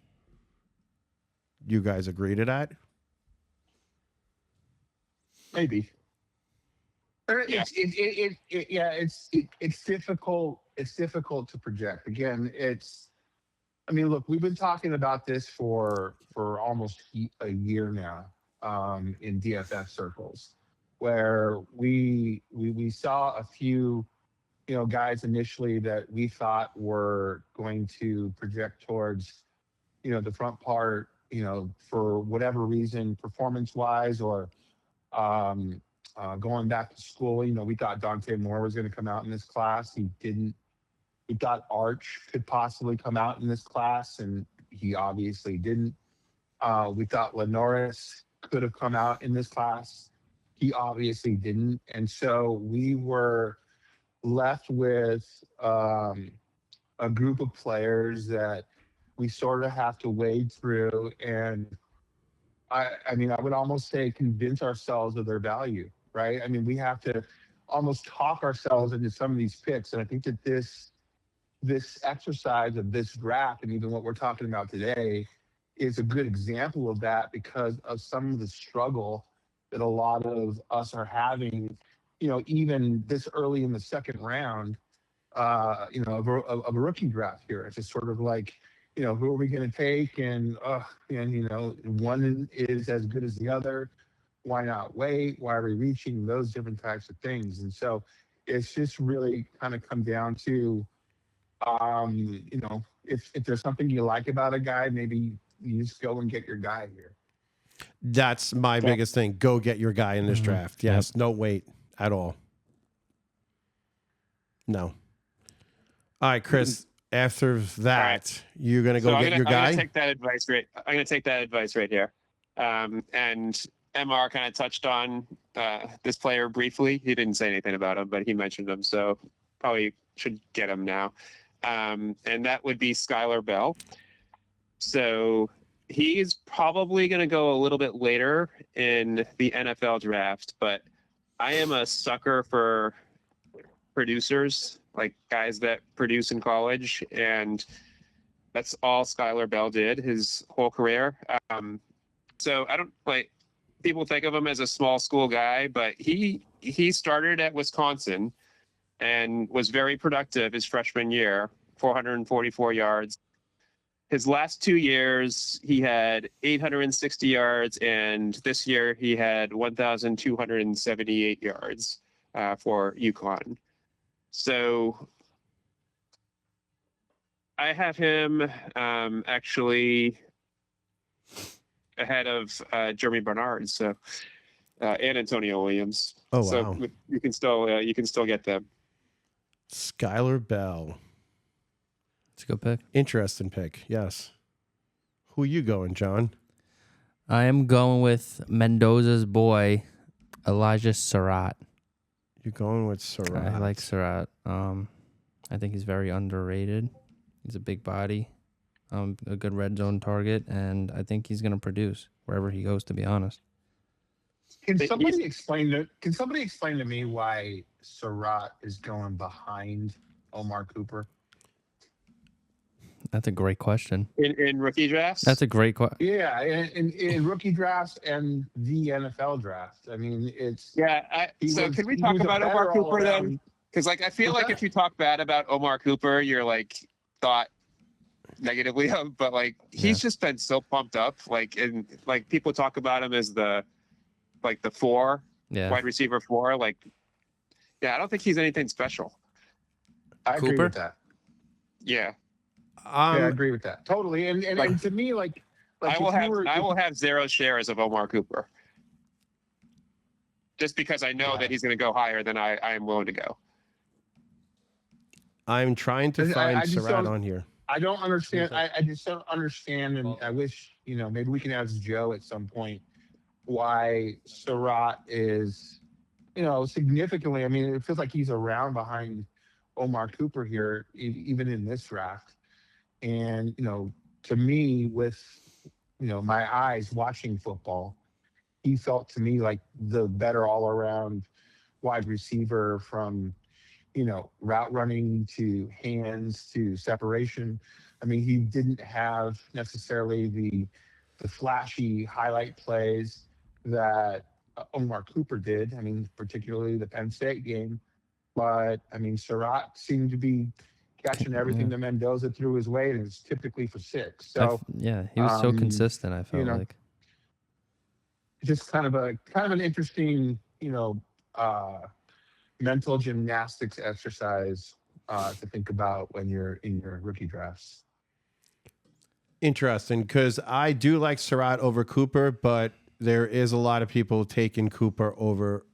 You guys agree to that? Maybe. It's difficult. It's difficult to project. Again, look, we've been talking about this for almost a year now in DFF circles, where we saw a few guys initially that we thought were going to project towards the front part for whatever reason, performance wise or going back to school. We thought Dante Moore was going to come out in this class. He didn't. We thought Arch could possibly come out in this class, and he obviously didn't. We thought Lenoris could have come out in this class. He obviously didn't. And so we were left with a group of players that we sort of have to wade through. And I would almost say convince ourselves of their value, right? I mean, we have to almost talk ourselves into some of these picks. And I think that this exercise of this draft and even what we're talking about today is a good example of that because of some of the struggle that a lot of us are having even this early in the second round, of a rookie draft here. It's just sort of like, who are we going to take? One is as good as the other. Why not wait? Why are we reaching? Those different types of things. And so it's just really kind of come down to, if there's something you like about a guy, maybe you just go and get your guy here. That's my biggest thing. Go get your guy in this draft. Yes. Yep. No wait at all. No. All right, Chris. After that, you're gonna go get your guy. I'm gonna take that advice right here. And MR kind of touched on this player briefly. He didn't say anything about him, but he mentioned him, so probably should get him now. And that would be Skylar Bell. So he's probably going to go a little bit later in the NFL draft, but I am a sucker for producers, like guys that produce in college, and that's all Skylar Bell did his whole career. So I don't people think of him as a small school guy, but he started at Wisconsin and was very productive his freshman year, 444 yards. His last 2 years, he had 860 yards, and this year he had 1,278 yards for UConn. So I have him actually ahead of Jeremy Bernard, so and Antonio Williams. Oh, wow. So you can still get them. Skylar Bell. It's a good pick. Interesting pick. Yes. Who you going, John? I am going with Mendoza's boy, Elijah Surratt. You're going with Surratt. I like Surratt. I think he's very underrated. He's a big body, a good red zone target, and I think he's going to produce wherever he goes, to be honest. Can somebody explain to me why Surratt is going behind Omar Cooper? That's a great question. In rookie drafts? That's a great question. Yeah, in rookie drafts and the NFL draft. I mean, it's... Yeah, so can we talk about Omar Cooper then? Because I feel like if you talk bad about Omar Cooper, you're thought negatively of, but he's just been so pumped up. People talk about him as the 4, wide receiver 4. I don't think he's anything special. I agree with that. Yeah. I agree with that totally. And to me, I will have 0 shares of Omar Cooper, just because I know that he's going to go higher than I am willing to go. I'm trying to find Surratt on here. I don't understand. I just don't understand, and I wish maybe we can ask Joe at some point why Surratt is significantly. I mean, it feels like he's around behind Omar Cooper here, even in this draft. And, to me, with, my eyes watching football, he felt to me like the better all around wide receiver from, route running to hands to separation. I mean, he didn't have necessarily the flashy highlight plays that Omar Cooper did. I mean, particularly the Penn State game. But, I mean, Surratt seemed to be catching everything that Mendoza threw his way, and it's typically for 6. So he was so consistent. I felt like just kind of an interesting, mental gymnastics exercise to think about when you're in your rookie drafts. Interesting, because I do like Surratt over Cooper, but there is a lot of people taking Cooper over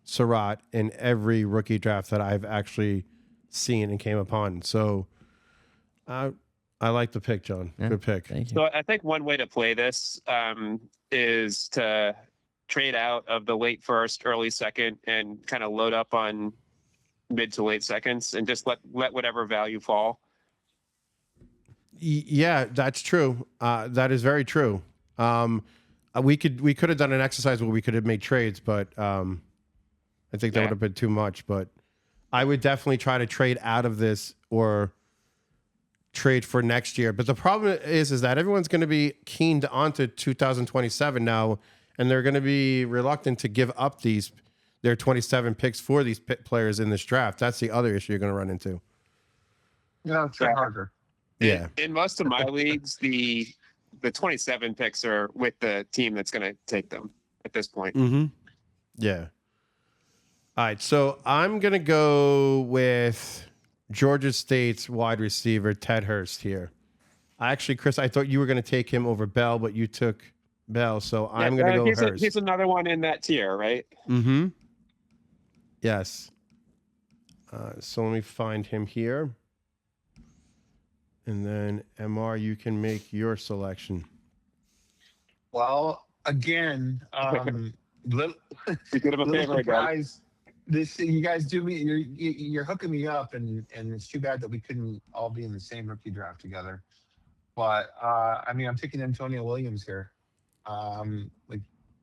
Surratt in every rookie draft that I've actually seen and came upon. So I like the pick, John. Yeah, good pick. Thank you. So I think one way to play this is to trade out of the late first, early second, and kind of load up on mid to late seconds, and just let whatever value fall. Yeah, that's true. That is very true. We could have done an exercise where we could have made trades, but I think that would have been too much. But I would definitely try to trade out of this or trade for next year. But the problem is that everyone's going to be keened onto 2027 now, and they're going to be reluctant to give up these there are 27 picks for these players in this draft. That's the other issue you're going to run into. Try harder. In most of my leagues, the 27 picks are with the team that's going to take them at this point. Mm-hmm. Yeah. All right, so I'm going to go with Georgia State's wide receiver, Ted Hurst here. Actually, Chris, I thought you were going to take him over Bell, but you took Bell, so I'm going to go Hurst. He's another one in that tier, right? Mm-hmm. Yes. So let me find him here. And then, MR, you can make your selection. Well, again, little favor, surprise. You guys do me. You're hooking me up, and it's too bad that we couldn't all be in the same rookie draft together. But I mean, I'm taking Antonio Williams here. Like,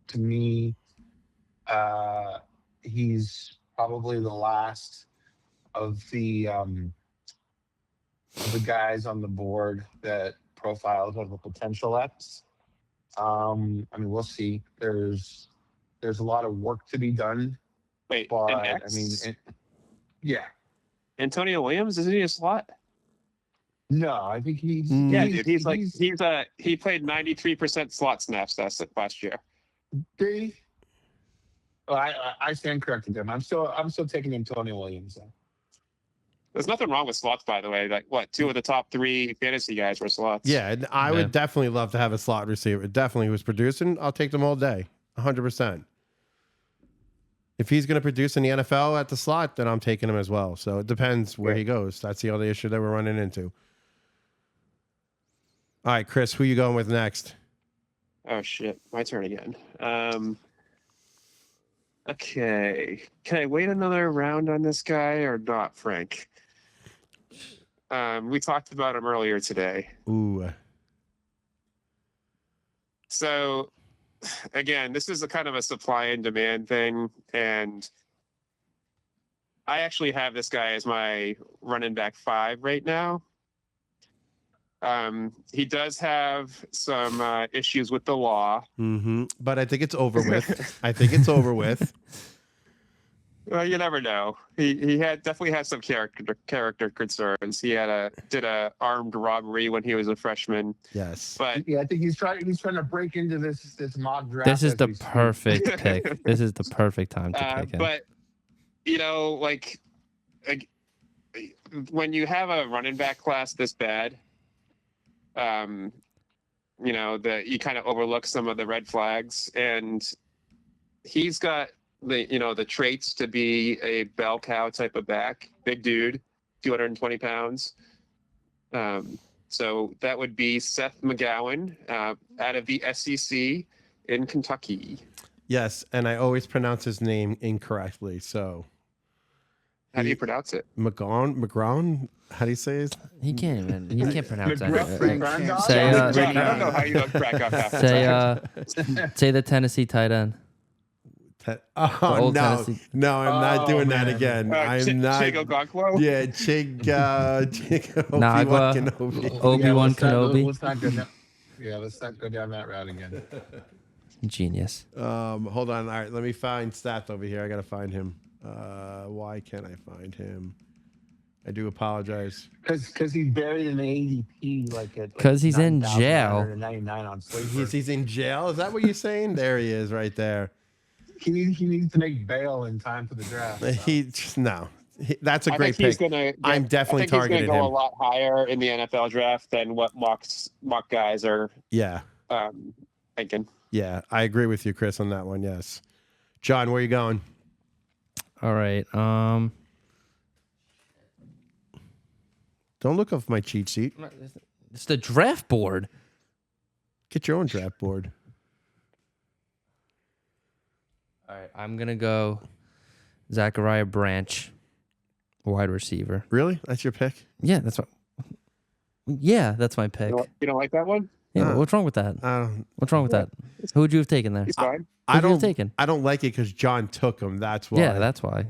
to me, he's probably the last of the guys on the board that profiles as a potential X. I mean, we'll see. There's a lot of work to be done. Wait, but an I X? mean, yeah. Antonio Williams, isn't he a slot? No, I think he's dude. He played 93% slot snaps last year. I stand corrected them. I'm still taking Antonio Williams though. There's nothing wrong with slots, by the way. Like, what, 2 of the top 3 fantasy guys were slots. Yeah, and I would definitely love to have a slot receiver. Definitely, who's producing, I'll take them all day, 100%. If he's going to produce in the NFL at the slot, then I'm taking him as well. So it depends where he goes. That's the only issue that we're running into. All right, Chris, who you going with next? Oh, shit. My turn again. Okay. Can I wait another round on this guy or not, Frank? We talked about him earlier today. Ooh. So, again, this is a kind of a supply and demand thing, and I actually have this guy as my running back 5 right now. He does have some issues with the law. Mm-hmm. But I think it's over with. I think it's over with. Well, you never know. He definitely had some character concerns. He did a armed robbery when he was a freshman. Yes. But yeah, I think he's trying to break into this mock draft. This is the perfect pick. This is the perfect time to pick him. But like when you have a running back class this bad, that you kind of overlook some of the red flags, and he's got the traits to be a bell cow type of back, big dude, 220 pounds. So that would be Seth McGowan out of the SEC in Kentucky. Yes, and I always pronounce his name incorrectly. So how do you pronounce it? McGowan? How do you say it? He can't pronounce that. I don't know how you look crack up half the time. Say the Tennessee tight end. Oh no, I'm not doing that again. I'm not. Chigogankwo? Yeah, Nagua, Obi-Wan Kenobi. Let's not go down that route again. Genius. Hold on. All right, let me find Seth over here. I gotta find him. Why can't I find him? I do apologize. Because he's buried in the ADP because he's in jail. On he's in jail. Is that what you're saying? There he is, right there. He needs to make bail in time for the draft. So. That's a great pick. I'm definitely targeting him. He's going to go a lot higher in the NFL draft than what mock guys are. Yeah. Thinking. Yeah, I agree with you, Chris, on that one. Yes. John, where are you going? All right. Don't look off my cheat sheet. It's the draft board. Get your own draft board. All right, I'm going to go Zachariah Branch, wide receiver. Really? That's your pick? Yeah, that's my pick. You don't like that one? Yeah, what's wrong with that? What's wrong with that? Who would you have taken there? He's fine. I don't like it because John took him. That's why. Yeah, that's why.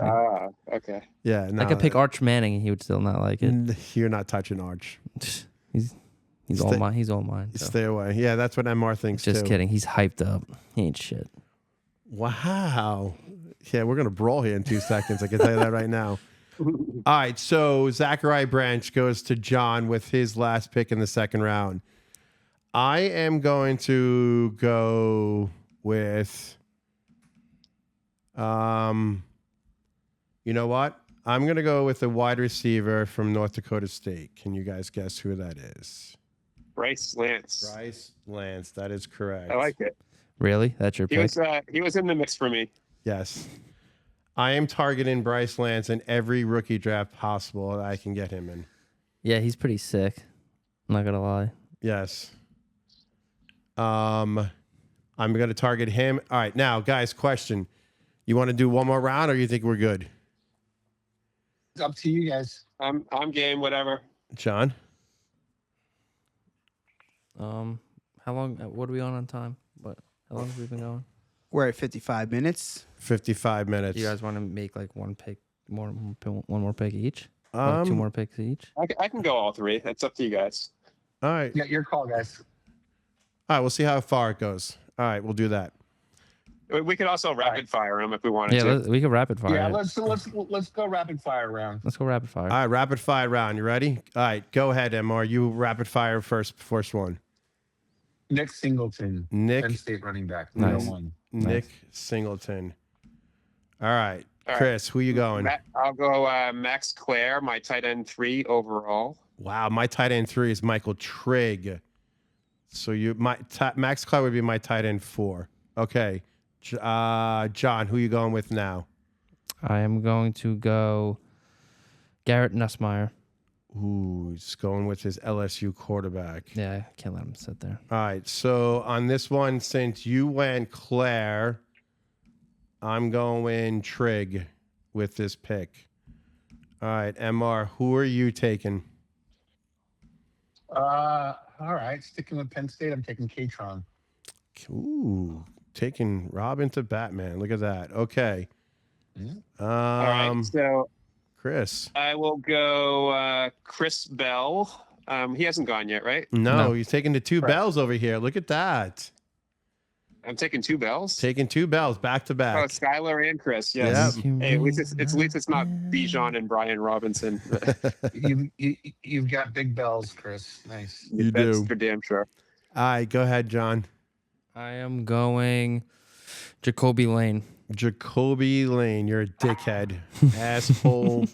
Okay. Yeah, no, I could pick Arch Manning and he would still not like it. You're not touching Arch. He's all mine. He's all mine. So. Stay away. Yeah, that's what MR thinks Just kidding. He's hyped up. He ain't shit. Wow. Yeah, we're gonna brawl here in 2 seconds. I can tell you that right now. All right, so Zachariah Branch goes to John with his last pick in the second round. I am going to go with, you know what? I'm going to go with a wide receiver from North Dakota State. Can you guys guess who that is? Bryce Lance. Bryce Lance. That is correct. I like it. Really? That's your pick? He was in the mix for me. Yes. I am targeting Bryce Lance in every rookie draft possible that I can get him in. Yeah, he's pretty sick. I'm not gonna lie. Yes. I'm going to target him. All right, now, guys, question. You want to do one more round, or you think we're good? It's up to you guys. I'm game, whatever. John? How long? What are we on time? How long have we been going? We're at 55 minutes. 55 minutes. Do you guys want to make like one more pick each? Like 2 more picks each? I can go all 3. That's up to you guys. All right. Yeah, your call, guys. All right, we'll see how far it goes. All right, we'll do that. We could also rapid fire them if we wanted Yeah, to. we can rapid fire. Yeah, it. let's go rapid fire round. Let's go rapid fire. All right, rapid fire round. You ready? All right, go ahead, MR. You rapid fire first one. Nick Singleton, Nick Penn State running back, Nice. 101. Nick Singleton. All right, All right. Chris, who you going? I'll go Max Clare, my tight end 3 overall. Wow, my tight end 3 is Michael Trigg. So Max Cloud would be my tight end 4. Okay, John, who you going with now? I am going to go Garrett Nussmeier. Ooh, he's going with his LSU quarterback. Yeah, I can't let him sit there. All right, so on this one, since you went Claire, I'm going Trigg with this pick. All right, MR, who are you taking? All right, sticking with Penn State, I'm taking Katron. Ooh, taking Robin to Batman. Look at that. Okay. All right, so Chris. I will go Chris Bell. He hasn't gone yet, right? No, No. he's taking the 2 Right. bells over here. Look at that. I'm taking 2 bells. Taking 2 bells back to Oh, back. Skylar and Chris. Yes. Yep. Hey, at least it's not Bijan and Brian Robinson. You've got big bells, Chris. Nice. You That's do. for damn sure. All right, go ahead, John. I am going Jacoby Lane. Jacoby Lane, you're a dickhead. Asshole.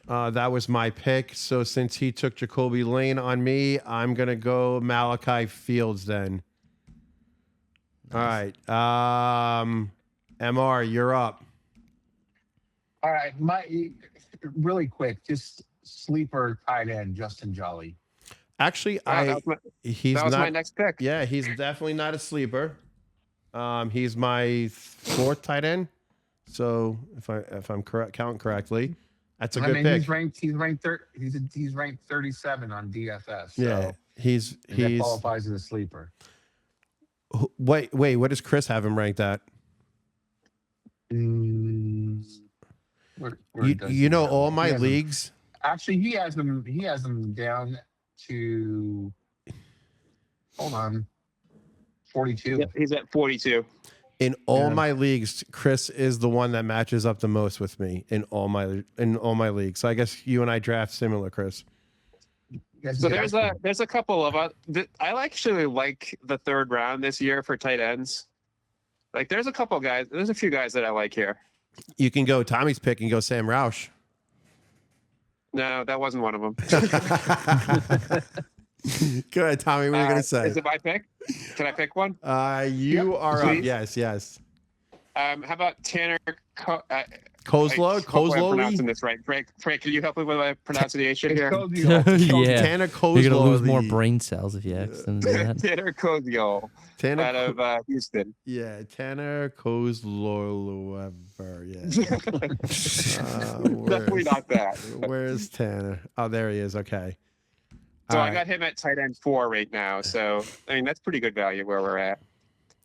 That was my pick. So since he took Jacoby Lane on me, I'm going to go Malachi Fields then. All right. MR, you're up. All right, really quick, just sleeper tight end, Justin Jolly. Actually, That was my next pick. Yeah, he's definitely not a sleeper. He's my 4th tight end. So if I'm counting correctly, that's a good pick. He's ranked 37 on DFF. So Yeah, he's that qualifies as a sleeper. wait. What does Chris have him ranked at? Where You does he know have all him? my He has him- leagues. Actually, he has them down to. Hold on. 42. Yep, he's at 42. In all Yeah. my leagues, Chris is the one that matches up the most with me in all my leagues. So I guess you and I draft similar, Chris. Yes, So yes. there's a couple of I actually like the 3rd round this year for tight ends. Like there's a few guys that I like here. You can go Tommy's pick and go Sam Roush. No, that wasn't one of them. Go ahead, Tommy. What are you gonna say? Is it my pick? Can I pick one? You Yep, are up. please. Yes. How about Tanner? Kozlo, Hopefully I'm pronouncing Kozlowski? this right. Frank, can you help me with my pronunciation here? Yeah. Tanner You're gonna lose more Kozlowski. brain cells if you accidentally do that. Tanner Koziol Tanner, out of Houston. yeah, Tanner Kozlowski. Yeah. Definitely not that. Where's Tanner? Oh, there he is. Okay. So All I right. got him at tight end 4 right now. So I mean that's pretty good value where we're at.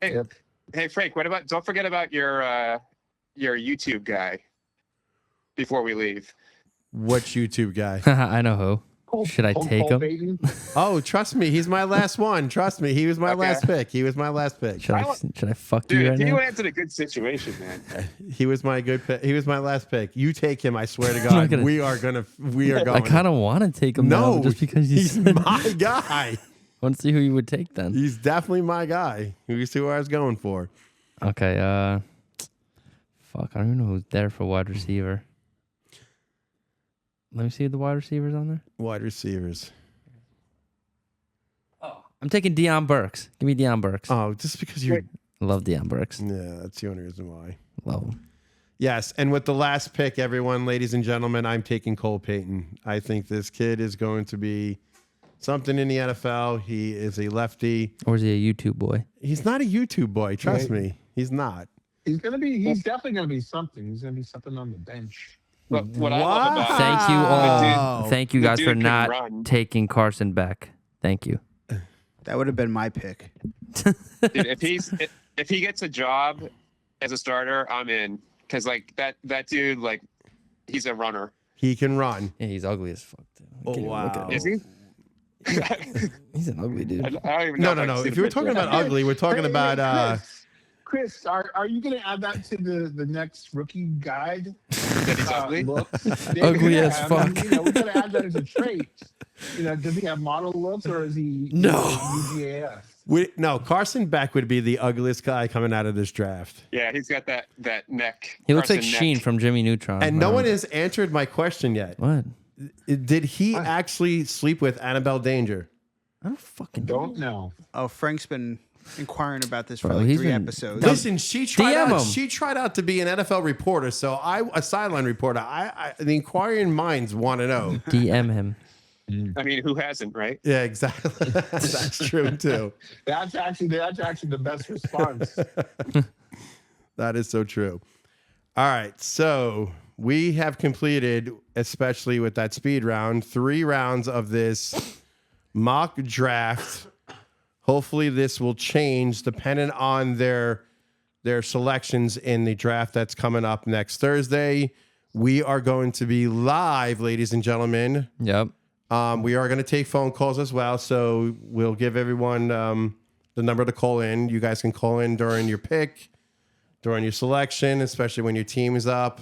Hey, Yep. hey Frank, don't forget about your YouTube guy before we leave. What YouTube guy? I know who. Should I take him? Payton? Oh, trust me, he's my last one. Trust me, he was my Okay. last pick. He was my last pick. Should I fuck Dude, you right if you now? went into a good situation, man. He was my good pick. He was my last pick. You take him. I swear to not God, gonna- we are going. I kind of want to take him No, now, just because you he's said. my guy. Want to see who you would take then? He's definitely my guy. You see where I was going for. Okay. Fuck. I don't even know who's there for wide receiver. Let me see the wide receivers on there. Wide receivers. I'm taking Deion Burks. Give me Deion Burks. Oh, just because you're. I love Deion Burks. Yeah, that's the only reason why. Love him. Yes, and with the last pick, everyone, ladies and gentlemen, I'm taking Cole Payton. I think this kid is going to be something in the NFL. He is a lefty. Or is he a YouTube boy? He's not a YouTube boy. Trust Right. me. He's not. He's definitely gonna be something. He's gonna be something on the bench. What I love about Thank you all. Oh. Thank you the guys dude for can not run. taking Carson Beck. Thank you. That would have been my pick. dude, if he gets a job as a starter, I'm in. Because like that dude, like he's a runner. He can run. Yeah, he's ugly as fuck. Too. Oh, Can't even look at wow. him. Is he? He's an ugly dude. I don't even No, know. no, I've no. seen If you were the talking picture. about ugly, we're talking Hey, about. Chris, are you gonna add that to the next rookie guide? That he's ugly. Looks? Ugly as I mean, fuck. we gotta add that as a trait. Does he have model looks or is he No. UGAF? No, Carson Beck would be the ugliest guy coming out of this draft. Yeah, he's got that neck. He looks like Carson Sheen neck. from Jimmy Neutron. And no one has answered my question yet. What? Did he actually sleep with Annabelle Danger? I don't fucking Don't know. Oh, Frank's been inquiring about this for Bro, like he's 3 been- episodes. Listen, she tried DM out. him. She tried out to be an NFL reporter, so a sideline reporter. The inquiring minds want to know. DM him. I mean, who hasn't, right? Yeah, exactly. That's true too. That's actually the best response. That is so true. All right, so we have completed, especially with that speed round, 3 rounds of this mock draft. Hopefully, this will change depending on their selections in the draft that's coming up next Thursday. We are going to be live, ladies and gentlemen. Yep. We are going to take phone calls as well, so we'll give everyone the number to call in. You guys can call in during your pick, during your selection, especially when your team is up.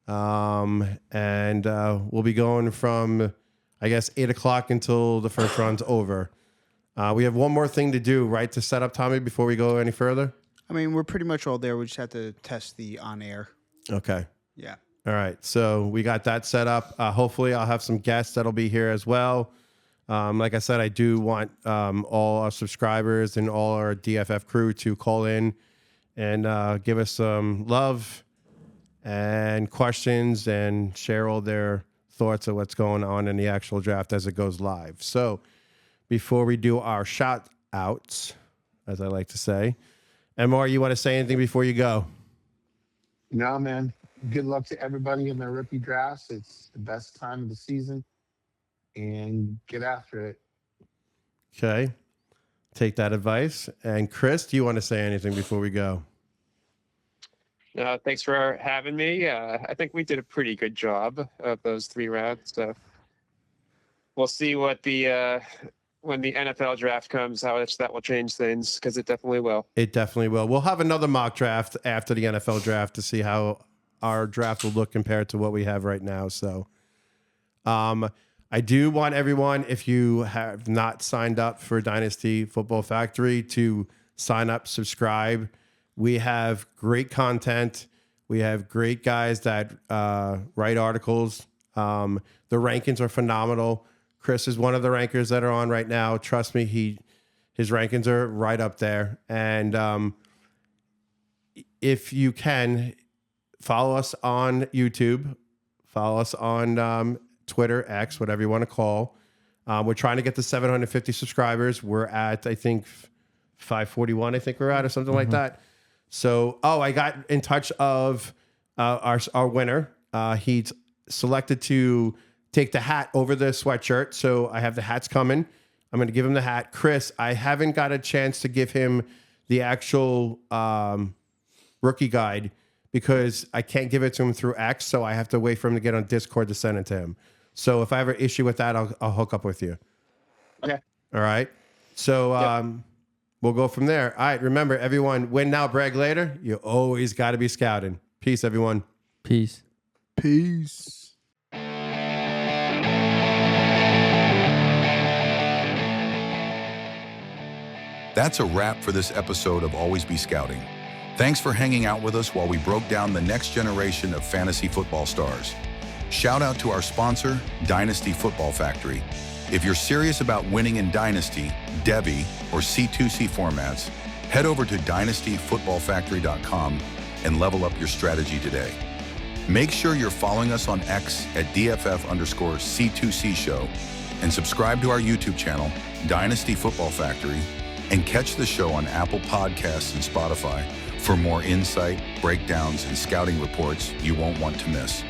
And we'll be going from, I guess, 8 o'clock until the first round's over. We have one more thing to do, right, to set up, Tommy, before we go any further? I mean, we're pretty much all there. We just have to test the on air. Okay. Yeah. All right, so we got that set up. Hopefully, I'll have some guests that'll be here as well. Like I said, I do want all our subscribers and all our DFF crew to call in and give us some love and questions and share all their thoughts of what's going on in the actual draft as it goes live. So before we do our shout outs, as I like to say, MR, you want to say anything before you go? No, man. Good luck to everybody in their rookie drafts. It's the best time of the season, and get after it. Okay. Take that advice. And Chris, do you want to say anything before we go? Thanks for having me. I think we did a pretty good job of those 3 rounds. So we'll see what the when the NFL draft comes, how much that will change things, because it definitely will. It definitely will. We'll have another mock draft after the NFL draft to see how our draft will look compared to what we have right now. So I do want everyone, if you have not signed up for Dynasty Football Factory, to sign up, subscribe. We have great content. We have great guys that write articles. The rankings are phenomenal. Chris is one of the rankers that are on right now. Trust me, his rankings are right up there. And if you can, follow us on YouTube, follow us on Twitter, X, whatever you want to call. We're trying to get to 750 subscribers. We're at, I think, 541, I think we're at, or something like that. So, I got in touch of our winner. He's selected to take the hat over the sweatshirt. So I have the hats coming. I'm going to give him the hat. Chris, I haven't got a chance to give him the actual rookie guide because I can't give it to him through X. So I have to wait for him to get on Discord to send it to him. So if I have an issue with that, I'll hook up with you. Okay. All right. So we'll go from there. All right. Remember, everyone, win now, brag later. You always got to be scouting. Peace, everyone. Peace. Peace. That's a wrap for this episode of Always Be Scouting. Thanks for hanging out with us while we broke down the next generation of fantasy football stars. Shout out to our sponsor, Dynasty Football Factory. If you're serious about winning in Dynasty, Devi, or C2C formats, head over to dynastyfootballfactory.com and level up your strategy today. Make sure you're following us on X at DFF_C2C show and subscribe to our YouTube channel, Dynasty Football Factory, and catch the show on Apple Podcasts and Spotify for more insight, breakdowns, and scouting reports you won't want to miss.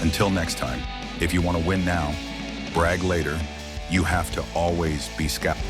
Until next time, if you want to win now, brag later, you have to always be scouting.